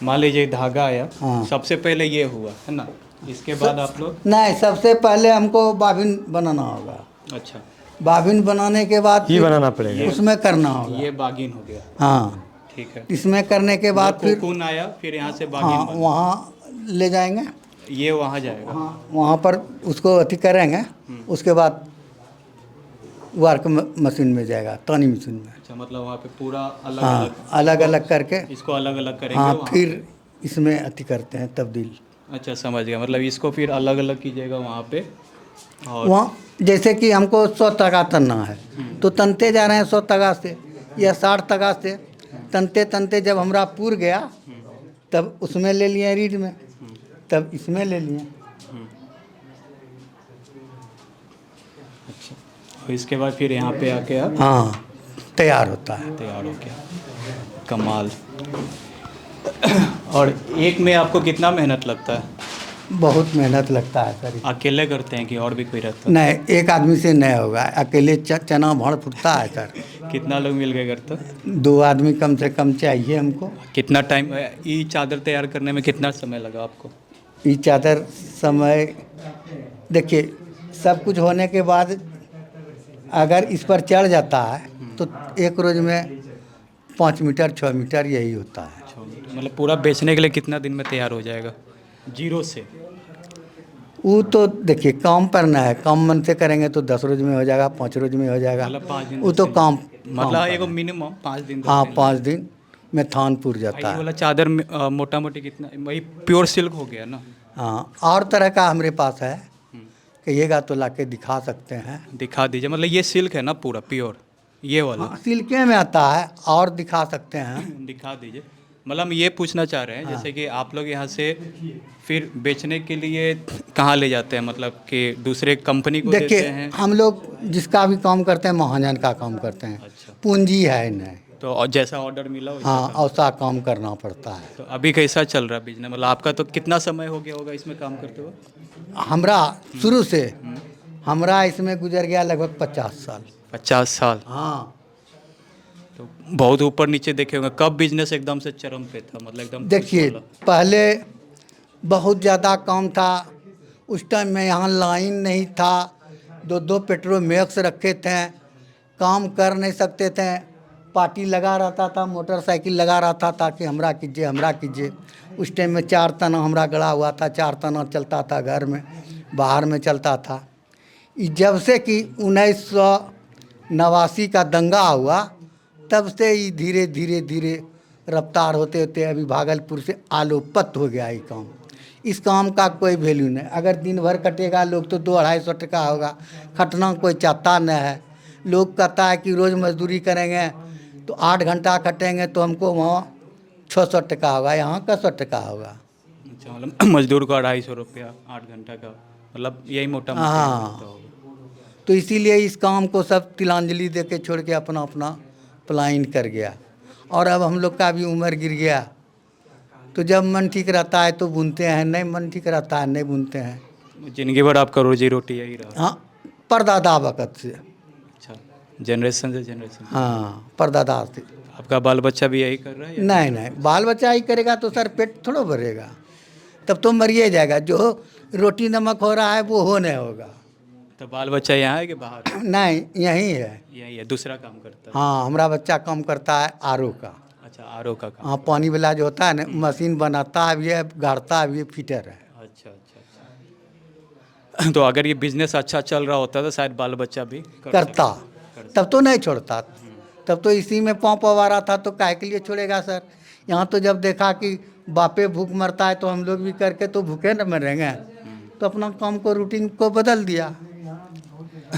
मान लीजिए धागा आया, सबसे पहले ये हुआ है ना, इसके बाद आप लोग? नहीं, सबसे पहले हमको बाबिन बनाना होगा। अच्छा, बाबिन बनाने के बाद ये बनाना पड़ेगा, उसमें करना होगा। ये बागिन हो गया। हाँ, ठीक है। इसमें करने के बाद फिर कोकून आया, फिर यहाँ से बागिन। हाँ, वहाँ ले जाएंगे, ये वहाँ जाएगा। हाँ, वहाँ पर उसको अथी करेंगे, उसके बाद वर्क मशीन में जाएगा, तानी मशीन में। अच्छा, मतलब वहाँ पे पूरा अलग अलग अलग करके इसको अलग अलग करेंगे। हाँ, फिर इसमें अथी करते हैं, तब्दील। अच्छा, समझ गया। मतलब इसको फिर अलग अलग कीजिएगा वहाँ पे। और वहाँ जैसे कि हमको 100 तगा तनना है, तो तनते जा रहे हैं 100 तगा से या 60 तगा से। तनते तनते जब हमारा पूर गया, तब उसमें ले लिए रीड में, तब इसमें ले लिए। अच्छा, और इसके बाद फिर यहाँ पे आके आप? हाँ, तैयार होता है। तैयार हो गया, कमाल। और एक में आपको कितना मेहनत लगता है? बहुत मेहनत लगता है सर। अकेले करते हैं कि और भी कोई रहता है? नहीं, एक आदमी से नहीं होगा, अकेले चना भर फुटता है सर। कितना लोग मिल गए करते? 2 आदमी कम से कम चाहिए हमको। कितना टाइम, ये चादर तैयार करने में कितना समय लगा आपको? ये चादर समय, देखिए सब कुछ होने के बाद अगर इस पर चढ़ जाता है तो एक रोज में 5 मीटर 6 मीटर यही होता है। मतलब पूरा बेचने के लिए कितना दिन में तैयार हो जाएगा जीरो से? वो तो देखिए काम पर ना है, काम मन से करेंगे तो 10 रोज में हो जाएगा, 5 रोज में हो जाएगा। मतलब 5 दिन? वो तो काम, मतलब एक मिनिमम 5 दिन? हाँ, 5 दिन में थान पुर जाता है। वाला चादर मोटा मोटी कितना, वही प्योर सिल्क हो गया ना? हाँ, और तरह का हमारे पास है, कहिएगा तो लाके दिखा सकते हैं। दिखा दीजिए। मतलब ये सिल्क है ना पूरा प्योर, ये वाला? हाँ, सिल्के में आता है, और दिखा सकते हैं। दिखा दीजिए। मतलब हम ये पूछना चाह रहे हैं जैसे कि आप लोग यहाँ से फिर बेचने के लिए कहाँ ले जाते हैं, मतलब कि दूसरे कंपनी को देते देखिए हैं? हम लोग जिसका भी काम करते हैं महाजन का काम करते हैं। अच्छा। पूंजी है नहीं तो और जैसा ऑर्डर मिला वैसा हाँ ऐसा काम करना पड़ता है। तो अभी कैसा चल रहा बिजनेस, मतलब आपका तो कितना समय हो गया होगा इसमें काम करते हुए? हमरा शुरू से हमरा इसमें गुजर गया लगभग 50 साल। 50 साल? हाँ। तो बहुत ऊपर नीचे देखे होंगे, कब बिजनेस एकदम से चरम पे था, मतलब एकदम? देखिए पहले बहुत ज़्यादा काम था, उस टाइम में यहाँ लाइन नहीं था, 2 पेट्रोल मैक्स रखे थे, काम कर नहीं सकते थे, पार्टी लगा रहता था, मोटरसाइकिल लगा रहता था कि हमरा कीजिए। उस टाइम में 4 तना हमरा गड़ा हुआ था, 4 तना चलता था, घर में बाहर में चलता था। जब से कि 1989 का दंगा हुआ तब से ही धीरे धीरे रफ्तार होते होते अभी भागलपुर से आलोपत हो गया ये काम। इस काम का कोई वैल्यू नहीं। अगर दिन भर कटेगा लोग तो 200-250 टका होगा, खटना कोई चाहता नहीं है। लोग कहता है कि रोज़ मजदूरी करेंगे तो 8 घंटा खटेंगे तो हमको वहाँ 600 टका होगा, यहाँ 100 टका होगा। अच्छा, मतलब मजदूर को 250 रुपया 8 घंटा का, मतलब यही मोटा मोटा हाँ। तो इसीलिए इस काम को सब तिलांजलि दे के छोड़ के अपना अपना पलायन कर गया। और अब हम लोग का भी उम्र गिर गया, तो जब मन ठीक रहता है तो बुनते हैं, नहीं मन ठीक रहता है नहीं बुनते हैं। जिंदगी भर आपका रोजी रोटी यही रहा? हाँ, परदादा वक़्त से। अच्छा, जनरेशन से जनरेशन? हाँ, परदादा से। आपका बाल बच्चा भी यही कर रहा है? नहीं, बाल बच्चा ही करेगा तो सर पेट थोड़ा भरेगा, तब तो मरिए जाएगा। जो रोटी नमक हो रहा है वो हो नहीं होगा। तो बाल बच्चा यहाँ है कि बाहर? नहीं, यहीं है। यही है, दूसरा काम करता है? हाँ, हमारा बच्चा काम करता है आरओ का। अच्छा, आरओ का काम? हाँ, पानी वाला जो होता है ना, मशीन बनाता भी है, गाड़ता भी है, फिटर है। अच्छा। तो अगर ये बिजनेस अच्छा चल रहा होता तो शायद बाल बच्चा भी करता, तब तो नहीं छोड़ता। तब तो इसी में पाँव पवारा था, तो काहे के लिए छोड़ेगा सर। यहाँ तो जब देखा कि बापे भूख मरता है तो हम लोग भी करके तो भूखे न मरेंगे, तो अपना काम को रूटीन को बदल दिया।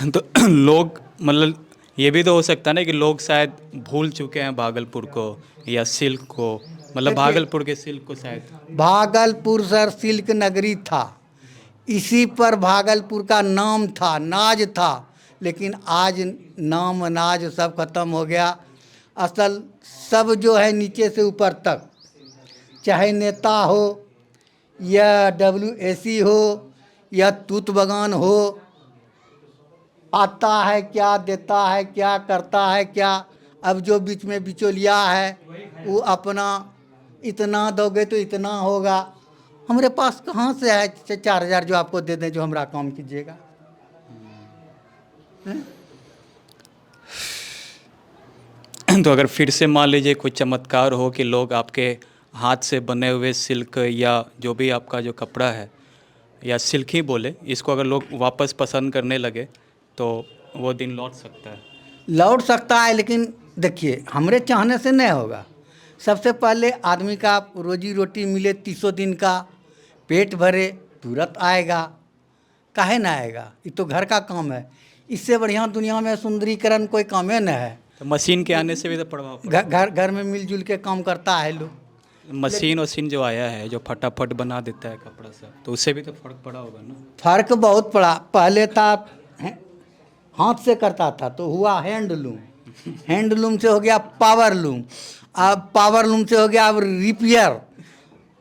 तो लोग, मतलब ये भी तो हो सकता है ना कि लोग शायद भूल चुके हैं भागलपुर को या सिल्क को, मतलब भागलपुर के सिल्क को। शायद भागलपुर सर सिल्क नगरी था, इसी पर भागलपुर का नाम था, नाज था। लेकिन आज नाम नाज सब खत्म हो गया। असल सब जो है नीचे से ऊपर तक, चाहे नेता हो या WAC हो या तूत बगान हो, आता है क्या, देता है क्या, करता है क्या। अब जो बीच में बिचौलिया है वो अपना इतना दोगे तो इतना होगा। हमारे पास कहाँ से है 4,000 जो आपको दे दें जो हमारा काम कीजिएगा। तो अगर फिर से मान लीजिए कोई चमत्कार हो कि लोग आपके हाथ से बने हुए सिल्क या जो भी आपका जो कपड़ा है या सिल्क ही बोले, इसको अगर लोग वापस पसंद करने लगे तो वो दिन लौट सकता है? लौट सकता है, लेकिन देखिए हमारे चाहने से नहीं होगा। सबसे पहले आदमी का रोजी रोटी मिले 300 दिन का, पेट भरे, तुरंत आएगा, काहे ना आएगा। ये तो घर का काम है। इससे बढ़िया दुनिया में सुंदरीकरण कोई काम ही नहीं है। तो मशीन के आने से भी तो प्रभाव पड़ा? घर में मिलजुल के काम करता है लोग। मशीन जो आया है जो फटाफट बना देता है कपड़ा सब, तो उससे भी तो फर्क पड़ा होगा ना? फर्क बहुत पड़ा। पहले था हाथ से करता था तो हुआ हैंडलूम, हैंडलूम से हो गया पावरलूम, अब पावरलूम से हो गया अब रिपेयर।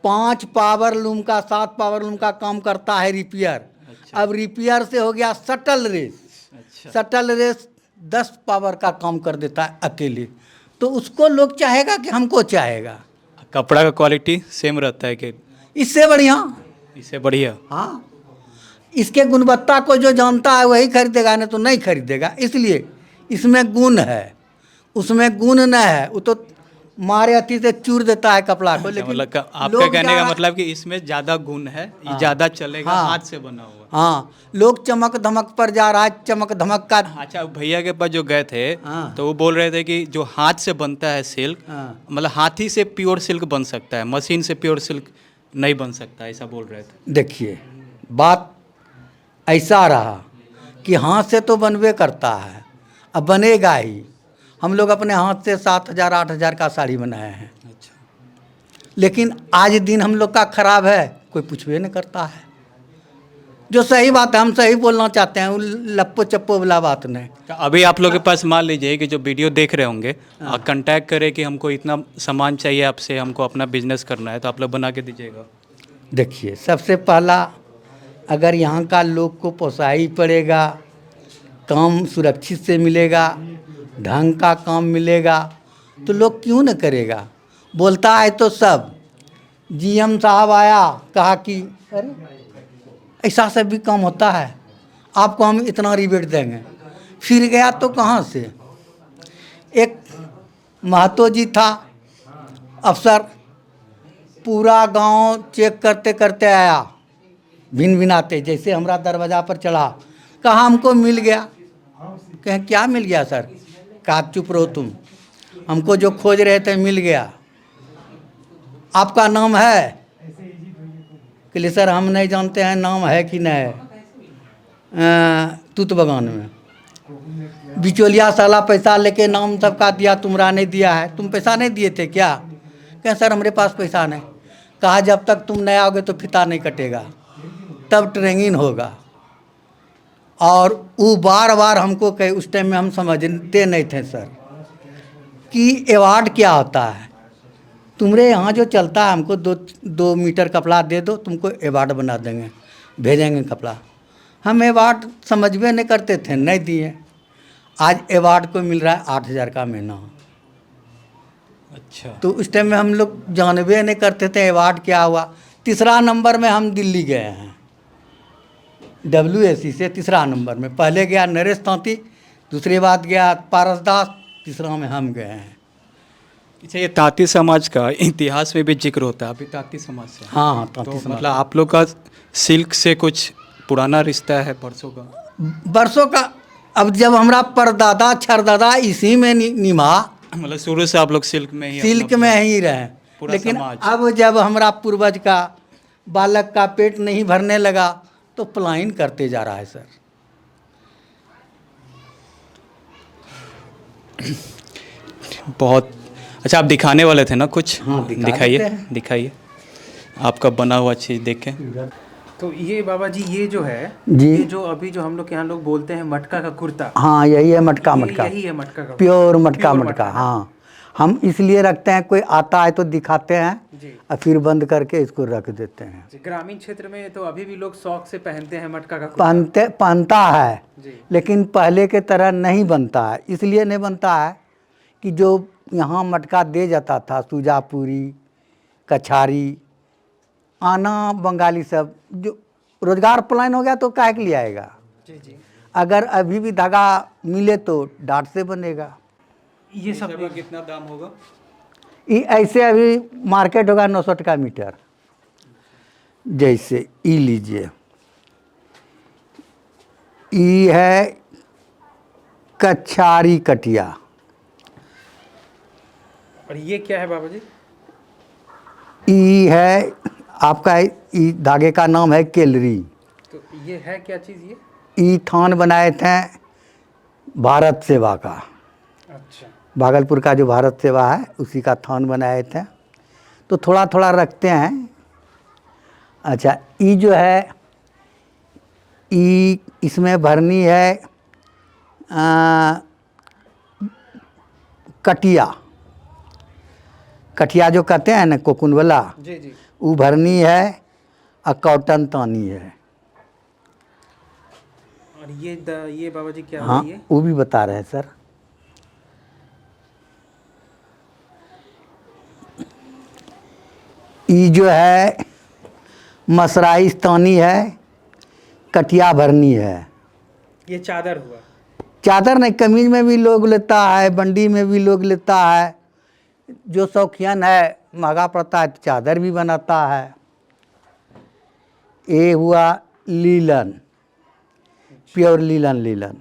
5 पावरलूम का 7 पावरलूम का काम करता है रिपेयर। अच्छा। अब रिपेयर से हो गया शटल रेस। अच्छा। शटल रेस 10 पावर का काम कर देता है अकेले, तो उसको लोग चाहेगा कि हमको चाहेगा। कपड़ा का क्वालिटी सेम रहता है कि इससे बढ़िया? इससे बढ़िया। हाँ, इसके गुणवत्ता को जो जानता है वही खरीदेगा, नहीं तो नहीं खरीदेगा। इसलिए इसमें गुण है, उसमें गुण नहीं है। वो तो मारे अति से चूर देता है कपड़ा को। लेकिन मतलब आपका कहने का मतलब कि इसमें ज़्यादा गुण है, हाँ, ज़्यादा चलेगा। हाँ, हाथ से बना हुआ। हाँ, लोग चमक धमक पर जा रहा है, चमक धमक का। अच्छा, भैया के पास जो गए थे, हाँ, तो वो बोल रहे थे कि जो हाथ से बनता है सिल्क, हाँ, मतलब हाथी से प्योर सिल्क बन सकता है, मशीन से प्योर सिल्क नहीं बन सकता, ऐसा बोल रहे थे। देखिए बात ऐसा रहा कि हाथ से तो बनवे करता है, अब बनेगा ही। हम लोग अपने हाथ से 7,000 8,000 का साड़ी बनाए हैं। अच्छा। लेकिन आज दिन हम लोग का खराब है, कोई पूछवे नहीं करता है। जो सही बात है हम सही बोलना चाहते हैं, वो लप्पो चप्पो वाला बात नहीं। तो अभी आप लोग के पास मान लीजिए कि जो वीडियो देख रहे होंगे, कांटेक्ट करें कि हमको इतना सामान चाहिए आपसे, हमको अपना बिजनेस करना है, तो आप लोग बना के दीजिएगा। देखिए, सबसे पहला अगर यहाँ का लोग को पोसाई पड़ेगा, काम सुरक्षित से मिलेगा, ढंग का काम मिलेगा, तो लोग क्यों न करेगा। बोलता है तो सब, जीएम साहब आया कहा कि अरे ऐसा सब भी काम होता है, आपको हम इतना रिबेट देंगे। फिर गया तो कहाँ से, एक महतो जी था अफसर, पूरा गांव चेक करते करते आया, भिन भिनाते, जैसे हमारा दरवाज़ा पर चढ़ा, कहा हमको मिल गया। कहें क्या मिल गया सर? कहा चुप रहो तुम, हमको जो खोज रहे थे मिल गया। आपका नाम है? कि सर हम नहीं जानते हैं नाम है कि नहीं है। तूत बगान में बिचौलिया साला पैसा लेके नाम सबका दिया, तुम्हारा नहीं दिया है। तुम पैसा नहीं दिए थे क्या? कहें सर हमारे पास पैसा नहीं। कहा जब तक तुम नहीं आओगे तो फिता नहीं कटेगा, तब ट्रेनिंग होगा। और वो बार बार हमको कहे, उस टाइम में हम समझते नहीं थे सर कि अवार्ड क्या होता है। तुम्हारे यहाँ जो चलता है, हमको 2 मीटर कपड़ा दे दो, तुमको अवार्ड बना देंगे, भेजेंगे कपड़ा। हम अवार्ड समझवे नहीं करते थे, नहीं दिए। आज अवार्ड को मिल रहा है 8,000 का महीना। अच्छा। तो उस टाइम में हम लोग जानवे नहीं करते थे अवार्ड क्या हुआ। तीसरा नंबर में हम दिल्ली गए हैं, WAC से तीसरा नंबर में। पहले गया नरेश तांती, दूसरी बात गया पारस दास, तीसरा में हम गए हैं। अच्छा, ये तांती समाज का इतिहास में भी जिक्र होता है, अभी तांती समाज से। हाँ हाँ, तांती तो समाज। मतलब आप लोग का सिल्क से कुछ पुराना रिश्ता है वर्षों का? बरसों का। अब जब हमारा परदादा छरदादा इसी में निभा, मतलब शुरू से आप लोग सिल्क में ही, सिल्क में ही रहे। लेकिन समाज। अब जब हमारा पूर्वज का बालक का पेट नहीं भरने लगा तो पलायन करते जा रहा है सर। बहुत अच्छा। आप दिखाने वाले थे ना कुछ? हाँ, दिखाइए दिखाइए आपका बना हुआ चीज़ देखें। तो ये बाबा जी, ये जो है जी, ये जो अभी जो हम लोग यहाँ लोग बोलते हैं मटका का कुर्ता, हाँ यही है मटका। मटका यही है मटका का, प्योर मटका। प्योर मटका हाँ, हम इसलिए रखते हैं, कोई आता है तो दिखाते हैं और फिर बंद करके इसको रख देते हैं। ग्रामीण क्षेत्र में तो अभी भी लोग शौक से पहनते हैं मटका का कुर्ता। पहनता है, लेकिन पहले के तरह नहीं बनता है। इसलिए नहीं बनता है कि जो यहाँ मटका दे जाता था, सूजापुरी, कछारी, आना बंगाली सब, जो रोजगार पलायन हो गया तो काहे के लिए आएगा। अगर अभी भी धागा मिले तो डाट से बनेगा। ये सब का कितना दाम होगा? ये ऐसे अभी मार्केट होगा 900 टका मीटर। जैसे ई लीजिए, ई है कछारी कटिया। और ये क्या है बाबा जी? ई है आपका, ई धागे का नाम है केलरी। तो ये है क्या चीज़? ये ई थान बनाए थे भारत सेवा का। अच्छा। भागलपुर का जो भारत सेवा है उसी का थान बनाए थे, तो थोड़ा थोड़ा रखते हैं। अच्छा, ई जो है, ई इसमें भरनी है कटिया। कटिया जो कहते हैं ना कोकुन वाला, जी जी, वो भरनी है और कॉटन तानी है। और ये बाबा जी क्या हाँ, है ये? वो भी बता रहे हैं सर। ये जो है मसराइस तानी है, कटिया भरनी है। ये चादर हुआ? चादर नहीं, कमीज में भी लोग लेता है, बंडी में भी लोग लेता है। जो शौकियन है, महंगा पड़ता है तो चादर भी बनाता है। ये हुआ लीलन, प्योर लीलन,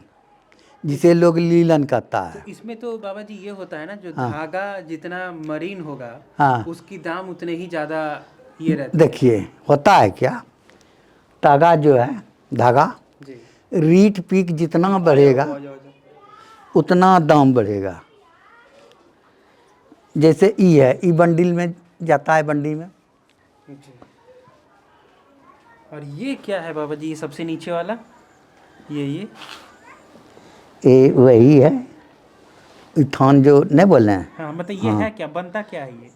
जिसे लोग लीलन कहता है। तो इसमें तो बाबा जी ये होता है ना, जो हाँ। धागा जितना मरीन होगा, हाँ। उसकी दाम उतने ही ज़्यादा ये रहता है। देखिए होता है क्या, धागा जो है, धागा जी। रीट पीक जितना बढ़ेगा उतना दाम बढ़ेगा। जैसे ई है, ई बंडल में जाता है मंडी में। और ये क्या है बाबा जी, ये सबसे नीचे वाला? ये वही है थान जो नहीं बोल रहे हैं। हाँ, मतलब ये है क्या, बनता क्या है ये?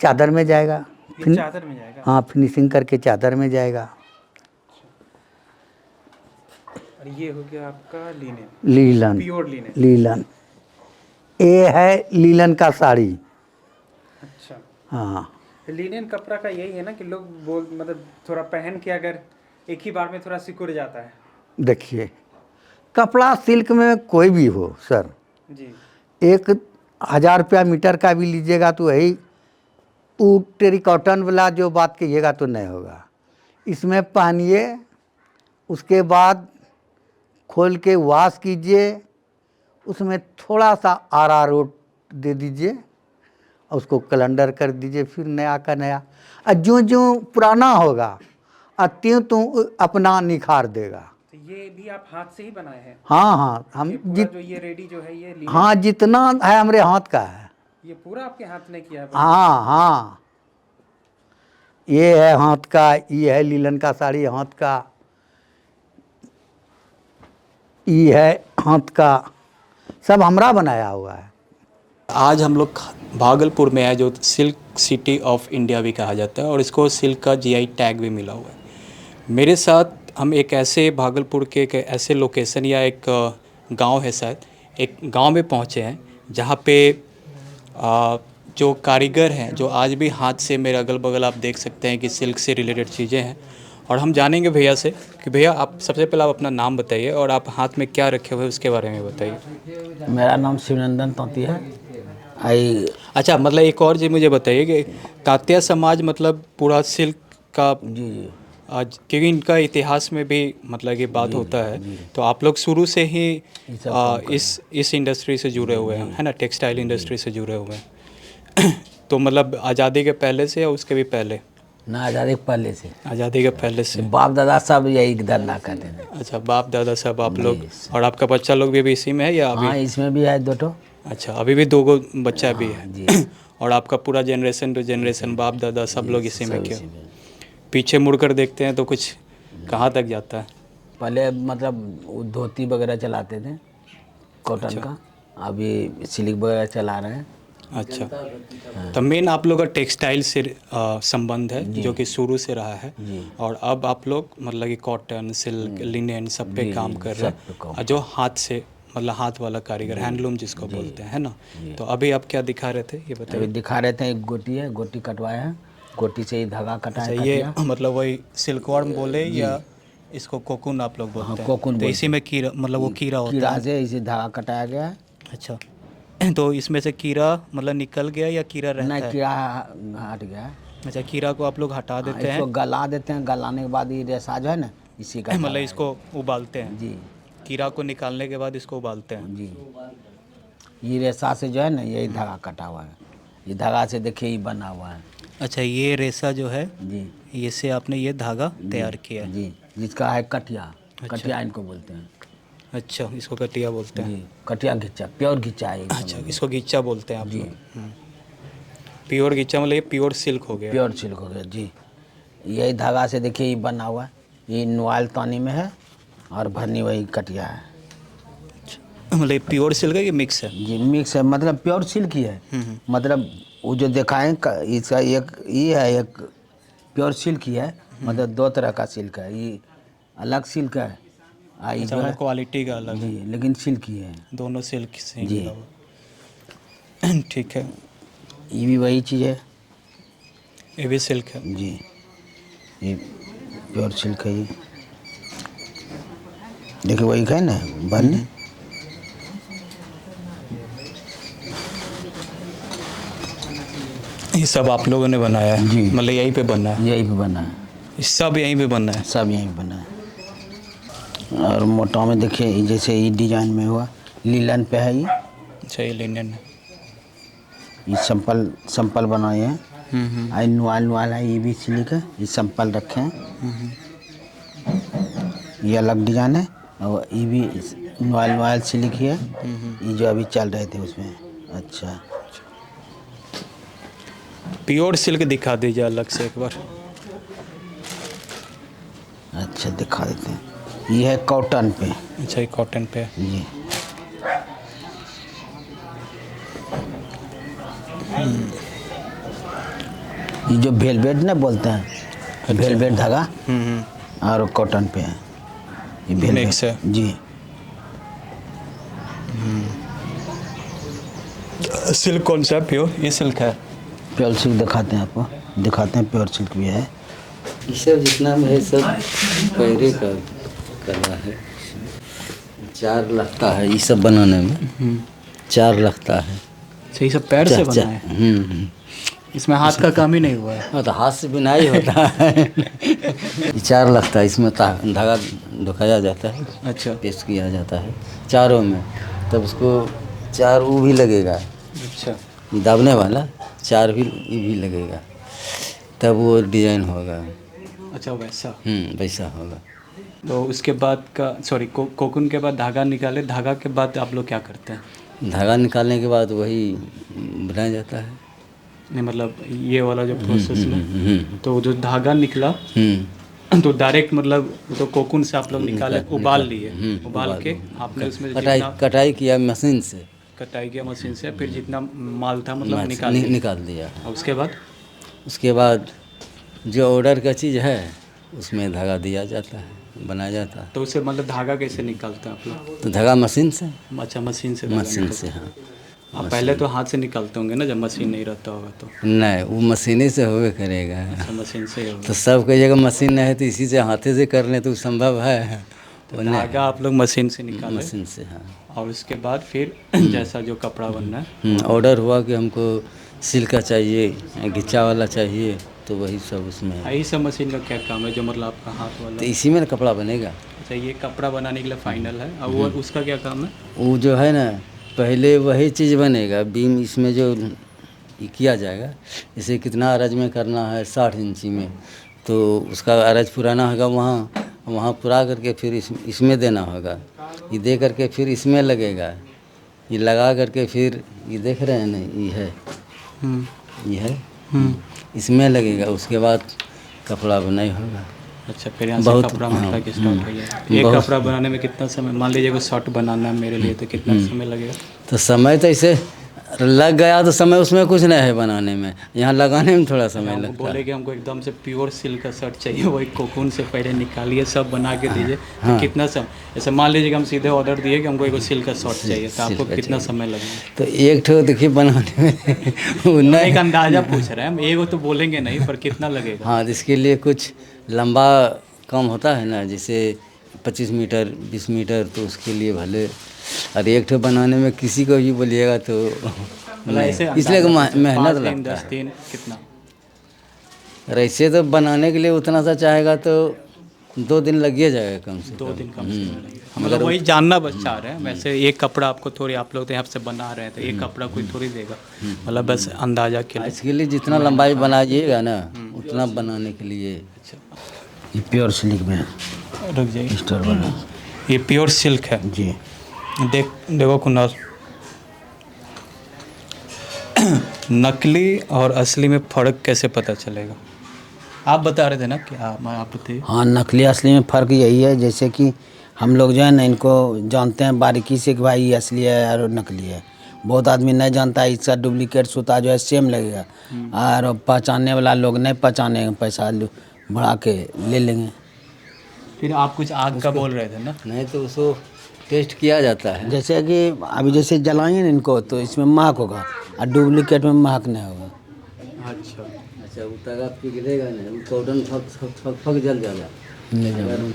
चादर में जाएगा। ये चादर में जाएगा? हाँ, फिनिशिंग करके चादर में जाएगा। और ये हो गया आपका लिनन। लीलन, प्योर लिनन। लीलन, ये है लीलन का साड़ी। अच्छा। हाँ, लिनन कपड़ा का यही है ना कि लोग मतलब थोड़ा पहन के अगर एक ही बार में थोड़ा सिकुड़ जाता है। देखिए कपड़ा सिल्क में कोई भी हो सर जी, 1000 रुपया मीटर का भी लीजिएगा तो वही वो टेरिकॉटन वाला जो बात कहिएगा तो नहीं होगा। इसमें पहनिए, उसके बाद खोल के वॉश कीजिए, उसमें थोड़ा सा अरारोट दे दीजिए और उसको कैलेंडर कर दीजिए, फिर नया का नया। और जो जो पुराना होगा त्यों तो अपना निखार देगा। तो ये भी आप हाथ से ही बनाए हैं? हाँ हाँ, हम जो ये रेडी जो है ये लिनन, हाँ जितना है हमारे हाथ का है। ये पूरा आपके हाथ ने किया है? हाँ हाँ, ये है हाथ का, ये है लीलन का साड़ी हाथ का, ये है हाथ का, सब हमरा बनाया हुआ है। आज हम लोग भागलपुर में है जो सिल्क सिटी ऑफ इंडिया भी कहा जाता है और इसको सिल्क का जीआई टैग भी मिला हुआ है। मेरे साथ हम एक ऐसे भागलपुर के एक ऐसे लोकेशन या एक गांव है, शायद एक गांव में पहुंचे हैं जहां पे जो कारीगर हैं जो आज भी हाथ से, मेरे अगल बगल आप देख सकते हैं कि सिल्क से रिलेटेड चीज़ें हैं। और हम जानेंगे भैया से कि भैया आप सबसे पहले आप अपना नाम बताइए और आप हाथ में क्या रखे हुए उसके बारे में बताइए। मेरा नाम शिवनंदन तोती है। अच्छा, मतलब एक और चीज़ मुझे बताइए कि कात्या समाज मतलब पूरा सिल्क का, जी आज क्योंकि इनका इतिहास में भी मतलब ये बात होता है, तो आप लोग शुरू से ही इस इंडस्ट्री से जुड़े हुए हैं, है ना, टेक्सटाइल इंडस्ट्री से जुड़े हुए हैं। तो मतलब आज़ादी के पहले से या उसके भी पहले? ना, आज़ादी के पहले से। आज़ादी के पहले से बाप दादा सब यही धंधा करते थे। अच्छा, बाप दादा सब आप लोग, और आपका बच्चा लोग भी इसी में है या अभी? हाँ, इसमें भी है 2 ठो। अच्छा, अभी भी 2 बच्चा भी है जी। और आपका पूरा जनरेशन टू जनरेशन बाप दादा सब लोग इसी में क्यों? पीछे मुड़कर देखते हैं तो कुछ कहाँ तक जाता है? पहले मतलब वो धोती वगैरह चलाते थे कॉटन का, अभी सिल्क वगैरह चला रहे हैं। अच्छा, तो मेन आप लोग का टेक्सटाइल से संबंध है जो कि शुरू से रहा है, और अब आप लोग मतलब कि कॉटन, सिल्क, लिनेन सब पे काम कर रहे हैं, जो हाथ से, मतलब हाथ वाला कारीगर, हैंडलूम जिसको बोलते हैं, है ना। तो अभी आप क्या दिखा रहे थे ये बताइए? अभी दिखा रहे थे एक गोटी है, गोटी कटवाया है, गोटी से ही धागा कटा है। ये मतलब वही सिल्कवर्म बोले या इसको कोकून आप लोग बोलते हैं? कोकून। तो इसी में कीड़ा, मतलब वो कीड़ा होता है, कीड़ा से इसे धागा कटाया गया है। अच्छा, तो इसमें से कीड़ा मतलब निकल गया या कीड़ा रहता है? नहीं, कीड़ा हट गया है। अच्छा, कीड़ा को आप लोग हटा देते हैं? इसको गला देते हैं, गलाने के बाद ये रेसा जो है ना, इसी का मतलब इसको उबालते हैं? जी। कीड़ा को निकालने के बाद इसको उबालते हैं? जी। ये रेसा से जो है ना, यही धागा कटा हुआ है, ये धागा से देखिए ये बना हुआ है। अच्छा, ये रेसा जो है जी, इससे आपने ये धागा तैयार किया है? जी, जिसका है कटिया। कटिया इनको बोलते हैं। अच्छा, इसको कटिया बोलते हैं? जी, कटिया घिच्चा, प्योर घिच्चा है। अच्छा, इसको घिच्चा बोलते हैं आप लोग? प्योर घिच्चा मतलब ये प्योर सिल्क हो गया? प्योर सिल्क हो गया जी। यही धागा से देखिए ये बना हुआ है, ये नॉयल तानी में है और भरनी वही कटिया है। मतलब प्योर सिल्क है कि मिक्स है? जी, मिक्स है, मतलब प्योर सिल्क ही है। मतलब वो जो दिखाएं इसका एक ये है, एक प्योर सिल्क ही है, मतलब 2 तरह का सिल्क है, ये अलग सिल्क है। अच्छा, क्वालिटी का अलग है? जी, लेकिन सिल्क ही है, दोनों सिल्क से जी। ठीक है, ये भी वही चीज़ है, ये भी सिल्क है? जी, ये प्योर सिल्क है। ये देखिए वही है ना बनने। ये सब आप लोगों ने बनाया है? जी। मतलब यहीं पे बना है? यहीं पे बना है, सब यहीं पे बना है? सब यहीं बना है। और मोटा में देखिए जैसे ये डिजाइन में हुआ, लीलन पे है ये। अच्छा, ये लिनन है? ये संपल बनाए हैं। आई नॉयल है, ये भी सिल्क है, ये संपल रखे हैं। ये अलग डिजाइन है, और ये भी नॉयल सिल्क ही है, ये जो अभी चल रहे थे उसमें। अच्छा, प्योर सिल्क दिखा दीजिए अलग से एक बार। अच्छा दिखा देते हैं। ये है कॉटन पे। अच्छा, ये कॉटन पे है। ये ये जो वेलवेट ना बोलते हैं, वेलवेट धागा और कॉटन पे है, ये मिक्स है जी। सिल्क कौन सा है? प्योर ये सिल्क है। प्योर सिल्क दिखाते हैं आपको, दिखाते हैं। प्योर सिल्क भी है। ये सब जितना भी है सब पैरे का कला है। 4 लगता है ये सब बनाने में, 4 लगता है। अच्छा, ये सब पैर से बना है। इसमें हाथ का काम ही नहीं हुआ है। हाँ, तो हाथ से बिनाई होता है। ये 4 लगता है, इसमें धागा दुखाया जाता है। अच्छा, पेस्ट किया जाता है चारों में, तब उसको 4 वो भी लगेगा। अच्छा, दाबने वाला 4 भी ये भी लगेगा, तब वो डिजाइन होगा। अच्छा, वैसा वैसा होगा। तो उसके बाद का कोकून के बाद धागा निकाले, धागा के बाद आप लोग क्या करते हैं? धागा निकालने के बाद वही बनाया जाता है। नहीं मतलब ये वाला जो प्रोसेस में, तो जो धागा निकला तो डायरेक्ट मतलब तो कोकून से आप लोग निकाले, उबाल लिए, उबाल के आपने उसमें कटाई किया मशीन से, कटाई किया मशीन से, फिर जितना माल था मतलब निकाल दिया। और उसके बाद जो ऑर्डर का चीज़ है उसमें धागा दिया जाता है, बनाया जाता है। तो उससे मतलब धागा कैसे निकालते हैं आप लोग? तो धागा मशीन से। अच्छा, मशीन से। हाँ। आप पहले तो हाथ से निकालते होंगे ना, जब मशीन नहीं रहता होगा तो? नहीं, वो मशीन से होवे करेगा। अच्छा, मशीन से होगा। तो सब कई जगह मशीन नहीं है, तो इसी से हाथे से कर ले तो संभव है। तो धागा आप लोग मशीन से निकाले? मशीन से, हाँ। और उसके बाद फिर जैसा जो कपड़ा बनना है, ऑर्डर हुआ कि हमको सिल्क का चाहिए, घिचा वाला चाहिए, तो वही सब उसमें। यही सब मशीन का क्या काम है जो मतलब आपका हाथ वाला? तो इसी में कपड़ा बनेगा। अच्छा, ये कपड़ा बनाने के लिए फाइनल है। और वो उसका क्या काम है? वो जो है ना, पहले वही चीज़ बनेगा, बीम इसमें जो किया जाएगा। इसे कितना अरज में करना है, 60 इंची में, तो उसका अरज पुराना होगा, वहाँ पुरा करके फिर इसमें देना होगा। ये दे करके फिर इसमें लगेगा, ये लगा करके फिर ये देख रहे हैं ना, ये है इसमें लगेगा। उसके बाद कपड़ा बनाई होगा। अच्छा, फिर यहाँ से कपड़ा बनता के स्टार्ट हो जाएगा। एक कपड़ा बनाने में कितना समय? मान लीजिए कोई शर्ट बनाना है मेरे लिए, तो कितना समय लगेगा? तो समय तो ऐसे लग गया तो समय उसमें कुछ नहीं है बनाने में, यहाँ लगाने में थोड़ा समय लगता है। बोले कि हमको एकदम से प्योर सिल्क का शर्ट चाहिए, वही कोकून से पहले निकालिए, सब बना के दीजिए। तो कितना समय? जैसे मान लीजिए कि हम सीधे ऑर्डर दिए कि हमको एक सिल्क का शर्ट चाहिए, तो आपको कितना समय लगेगा? तो एक ठो देखिए बनाने में एक अंदाजा पूछ रहे हैं हम, एक तो बोलेंगे नहीं, पर कितना लगेगा? हाँ, इसके लिए कुछ लंबा कम होता है ना, जैसे 25 मीटर 20 मीटर, तो उसके लिए भले। और एक ठो बनाने में किसी को भी बोलिएगा तो इसलिए मेहनत लगता है। कितना? ऐसे तो बनाने के लिए उतना सा चाहेगा तो 2 दिन लगिए जाएगा कम से 2 दिन कम से कम। मतलब वही जानना बस चाह रहे हैं। वैसे एक कपड़ा आपको थोड़ी, आप लोग तो यहाँ से बना रहे हैं, तो एक कपड़ा कोई थोड़ी देगा, मतलब बस अंदाजा के लिए। इसके लिए जितना लंबाई बनाइएगा ना, उतना बनाने के लिए। अच्छा, ये प्योर सिल्क में रुक जाइए, स्टोर वाला, ये प्योर सिल्क है जी। देखो कुणाल, नकली और असली में फ़र्क कैसे पता चलेगा? आप बता रहे थे ना कि आप थे। हाँ, नकली असली में फ़र्क यही है, जैसे कि हम लोग जो है ना, इनको जानते हैं बारीकी से कि भाई ये असली है और नकली है। बहुत आदमी नहीं जानता है, इसका डुप्लीकेट सूता जो है सेम लगेगा, और पहचानने वाला लोग नहीं पहचानेंगे, पैसा बढ़ा के ले लेंगे। फिर आप कुछ आग का बोल रहे थे ना? नहीं, तो उसको टेस्ट किया जाता है। जैसे कि अभी जैसे जलाएंगे ना इनको, तो इसमें महक होगा, और डुप्लीकेट में महक नहीं होगा। अच्छा, वो तगा पिघलेगा नहीं, वो कॉटन फक जल जाएगा। अगर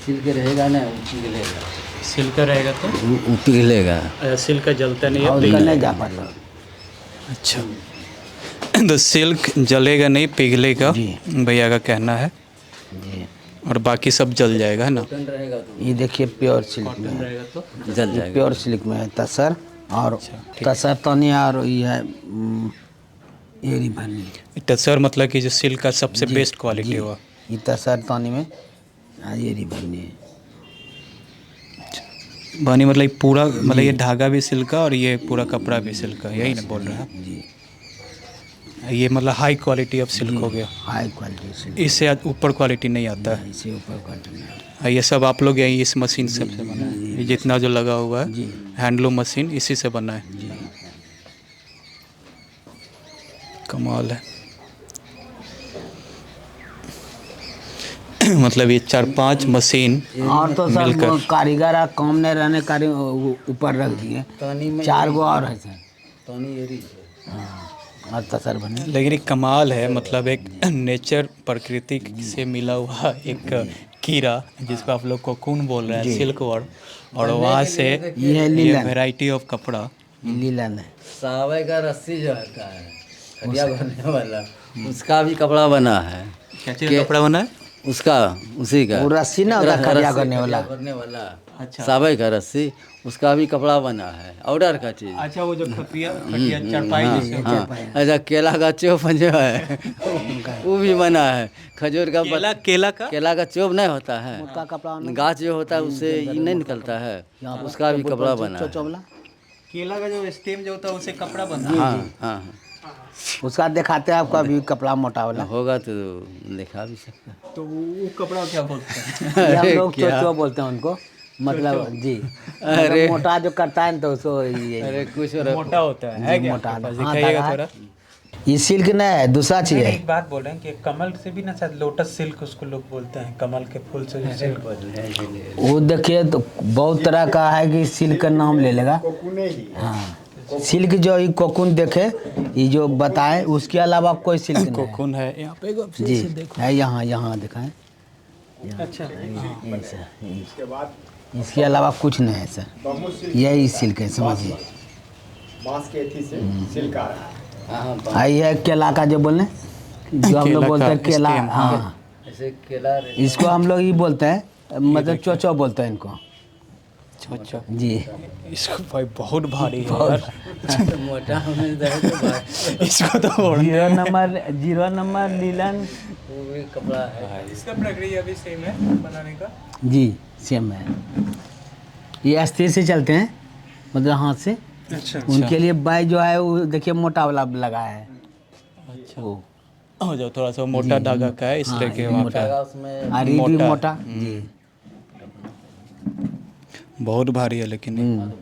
सिल्क रहेगा ना, वो पिघलेगा। सिल्क रहेगा तो वो पिघलेगा। सिल्क जलता नहीं है, नहीं जा पाता। अच्छा, तो सिल्क जलेगा नहीं, पिघलेगा, भैया का कहना है। और बाकी सब जल जाएगा ना? ये देखिए प्योर सिल्क में रहेगा तो जल जाएगा। प्योर सिल्क में है तसर, और तसर तनी, और ये है एरी भरनी। तसर मतलब कि जो सिल्क का सबसे बेस्ट क्वालिटी हुआ, ये तसर तानी में एरी भरनी है। बानी मतलब पूरा, मतलब ये धागा भी सिल्क का और ये पूरा कपड़ा भी सिल्क का, यही ना बोल रहे हैं? जी। ये मतलब हाई क्वालिटी ऑफ सिल्क हो गया। हाई क्वालिटी सिल्क, इससे ऊपर क्वालिटी नहीं आता है। इससे ऊपर क्वालिटी नहीं आता। ये सब आप लोग यही इस मशीन से बना है? ये जितना जो लगा हुआ है जी हैंडलूम मशीन इसी से बना है। जी। कमाल है। मतलब ये 4-5 मशीन और तो सब मिलकर कारीगर काम नहीं रहने कारी ऊपर रख दिए, 4 गो और है सर। हाँ, और तसर बने। लेकिन एक कमाल है, मतलब एक नेचर प्रकृति से मिला हुआ एक कीड़ा जिसको आप लोग कोकून बोल रहे हैं, सिल्क वर्म, और वहाँ से ये वैरायटी ऑफ कपड़ा लीलन है। सावे का रस्सी जो होता है खड़िया भरने वाला, उसका भी कपड़ा बना है। क्या चीज़ कपड़ा बना है? उसका उसी का वो रस्सी ना होता खड़िया करने वाला। अच्छा। सावे का रस्सी, उसका भी कपड़ा बना है, ऑर्डर का चीज। अच्छा, वो जो खटिया चारपाई जैसे होता है। अच्छा, केला का चोप जो है वो भी बना है। खजूर का केला का चोप नहीं होता है, गाछ जो होता है उससे ये नहीं निकलता है, उसका भी कपड़ा बना है। केला का जो स्टेम जो होता है उससे कपड़ा बनता है। हाँ हाँ, उसका दिखाते हैं आपको अभी कपड़ा मोटा वाला होगा तो दिखा भी सकता है। तो वो कपड़ा क्या बोलते हैं? हम लोग चोचो बोलते हैं उनको, मतलब जी। अरे मोटा जो करता है तो उसको अरे कुछ मोटा होता है क्या? मोटा। दिखाइएगा थोड़ा। ये सिल्क नहीं है, दूसरा चीज है। एक बात बोल रहे हैं कि कमल से भी ना शायद लोटस सिल्क उसको लोग बोलते हैं, कमल के फूल से जो सिल्क वो देखिए तो बहुत तरह का है कि सिल्क का नाम ले लेगा। हाँ, सिल्क जो ये कोकून देखे, ये जो बताए, उसके अलावा कोई सिल्क नहीं है। कोकून है यहाँ पे जी है, यहाँ दिखाएं। अच्छा, इसके अलावा कुछ नहीं है सर, यही सिल्क है, समझिए। आई है केला का जो बोले, जो हम लोग बोलते हैं केला। हाँ, इसको हम लोग ये बोलते हैं, मतलब चोचो बोलते हैं इनको। अच्छा जी। इसको भाई बहुत भारी है मोटा इसको तो 0 नंबर लीलन कपड़ा है। इसका प्रक्रिया भी सेम है बनाने का? जी सेम है। ये अस्थिर से चलते हैं, मतलब हाथ से। अच्छा। उनके लिए बाई जो है वो देखिए मोटा वाला लगा है। अच्छा, हो जाओ थोड़ा सा मोटा धागा का है, इसलिए के वहाँ पे मोटा जी। बहुत भारी है, लेकिन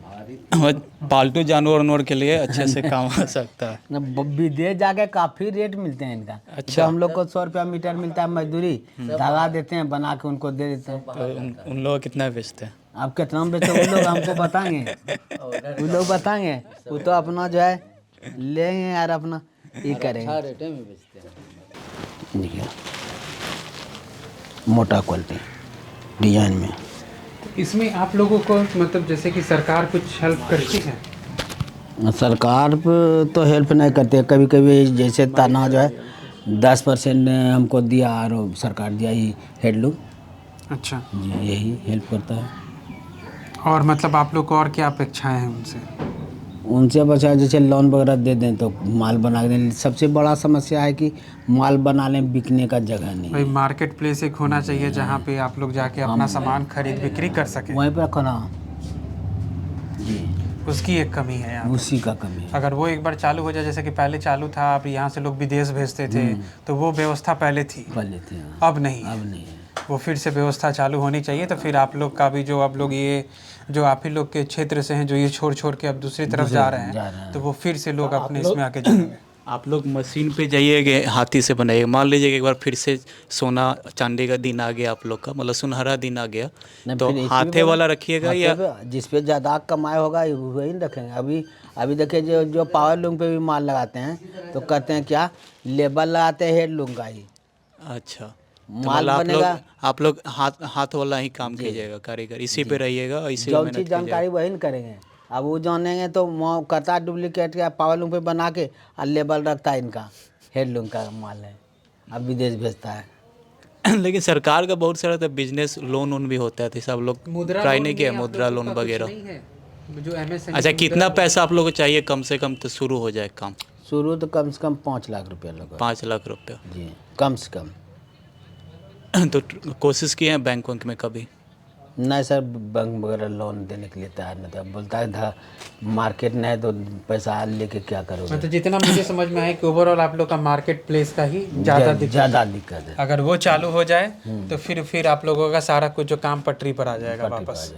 पालतू जानवर के लिए अच्छे से काम आ सकता है। विदेश जाके काफ़ी रेट मिलते हैं इनका। अच्छा, तो हम लोग को 100 रुपया मीटर मिलता है मजदूरी, धागा देते हैं, बना के उनको दे देते हैं। तो उन लोग कितना बेचते हैं? आप कितना बेचते हैं वो लोग हमको बताएंगे, वो लोग बताएंगे। वो तो अपना जो है लेंगे यार, अपना ये करेंगे। रेट में बेचते हैं। देखिए मोटा क्वालिटी डिजाइन में। इसमें आप लोगों को मतलब जैसे कि सरकार कुछ हेल्प करती है? सरकार तो हेल्प नहीं करती है, कभी कभी जैसे तना जो है 10% हमको दिया और सरकार दिया ही हेडलूम। अच्छा, यही हेल्प करता है। और मतलब आप लोग को और क्या अपेक्षाएं हैं उनसे? उनसे बचा जैसे लोन वगैरह दे दें तो माल बना दें। सबसे बड़ा समस्या है कि माल बनाने बिकने का जगह नहीं। भाई मार्केट प्लेस एक होना चाहिए जहाँ पे आप लोग जाके अपना सामान खरीद बिक्री कर सकें। वहीं पर रखना जी, उसकी एक कमी है यहाँ। उसी का कमी है। अगर वो एक बार चालू हो जाए, जैसे कि पहले चालू था, आप यहाँ से लोग विदेश भेजते थे, तो वो व्यवस्था पहले थी, अब नहीं है। वो फिर से व्यवस्था चालू होनी चाहिए, तो फिर आप लोग का भी जो आप लोग ये जो आप ही लोग के क्षेत्र से हैं, जो ये छोड़ के अब दूसरी तरफ जा रहे हैं, तो वो फिर से लोग अपने इसमें आके जाएंगे। आप लोग मशीन पे जाइएगा, हाथी से बनाइएगा। मान लीजिए एक बार फिर से सोना चांदी का दिन आ गया आप लोग का, मतलब सुनहरा दिन आ गया, तो हाथे वाला रखिएगा या जिस पे ज़्यादा कमाई होगा वही रखेंगे। अभी देखिए जो पावर लूम पे भी माल लगाते हैं तो कहते हैं क्या, लेबल लगाते हैं हेड लूम का ही। अच्छा, माल बनेगा। आप लोग हाथ वाला ही काम कीजिएगा, कारीगर इसी पे रहिएगा, इसी जो चीज़ जानकारी वही न करेंगे। अब वो जानेंगे तो करता डुप्लीकेट का पावर लूम पे बना के और लेबल रखता है, इनका हेडलूम का माल है, अब विदेश भेजता है। लेकिन सरकार का बहुत सारा तो बिजनेस लोन भी होता है, तो सब लोग ट्राई नहीं किया, मुद्रा लोन वगैरह। अच्छा, कितना पैसा आप लोग को चाहिए कम से कम तो शुरू हो जाए काम? शुरू तो कम से कम 5 लाख रुपया लगा। 5 लाख रुपया जी, कम से कम। तो कोशिश किए हैं बैंक में कभी? नहीं सर, बैंक वगैरह लोन देने के लिए तैयार नहीं था। बोलता है था मार्केट नहीं है तो पैसा लेके क्या करोगे। मतलब जितना मुझे समझ में आया कि ओवरऑल आप लोग का मार्केट प्लेस का ही ज़्यादा दिक्कत है। अगर वो चालू हो जाए तो फिर आप लोगों का सारा कुछ जो काम पटरी पर आ जाएगा वापस।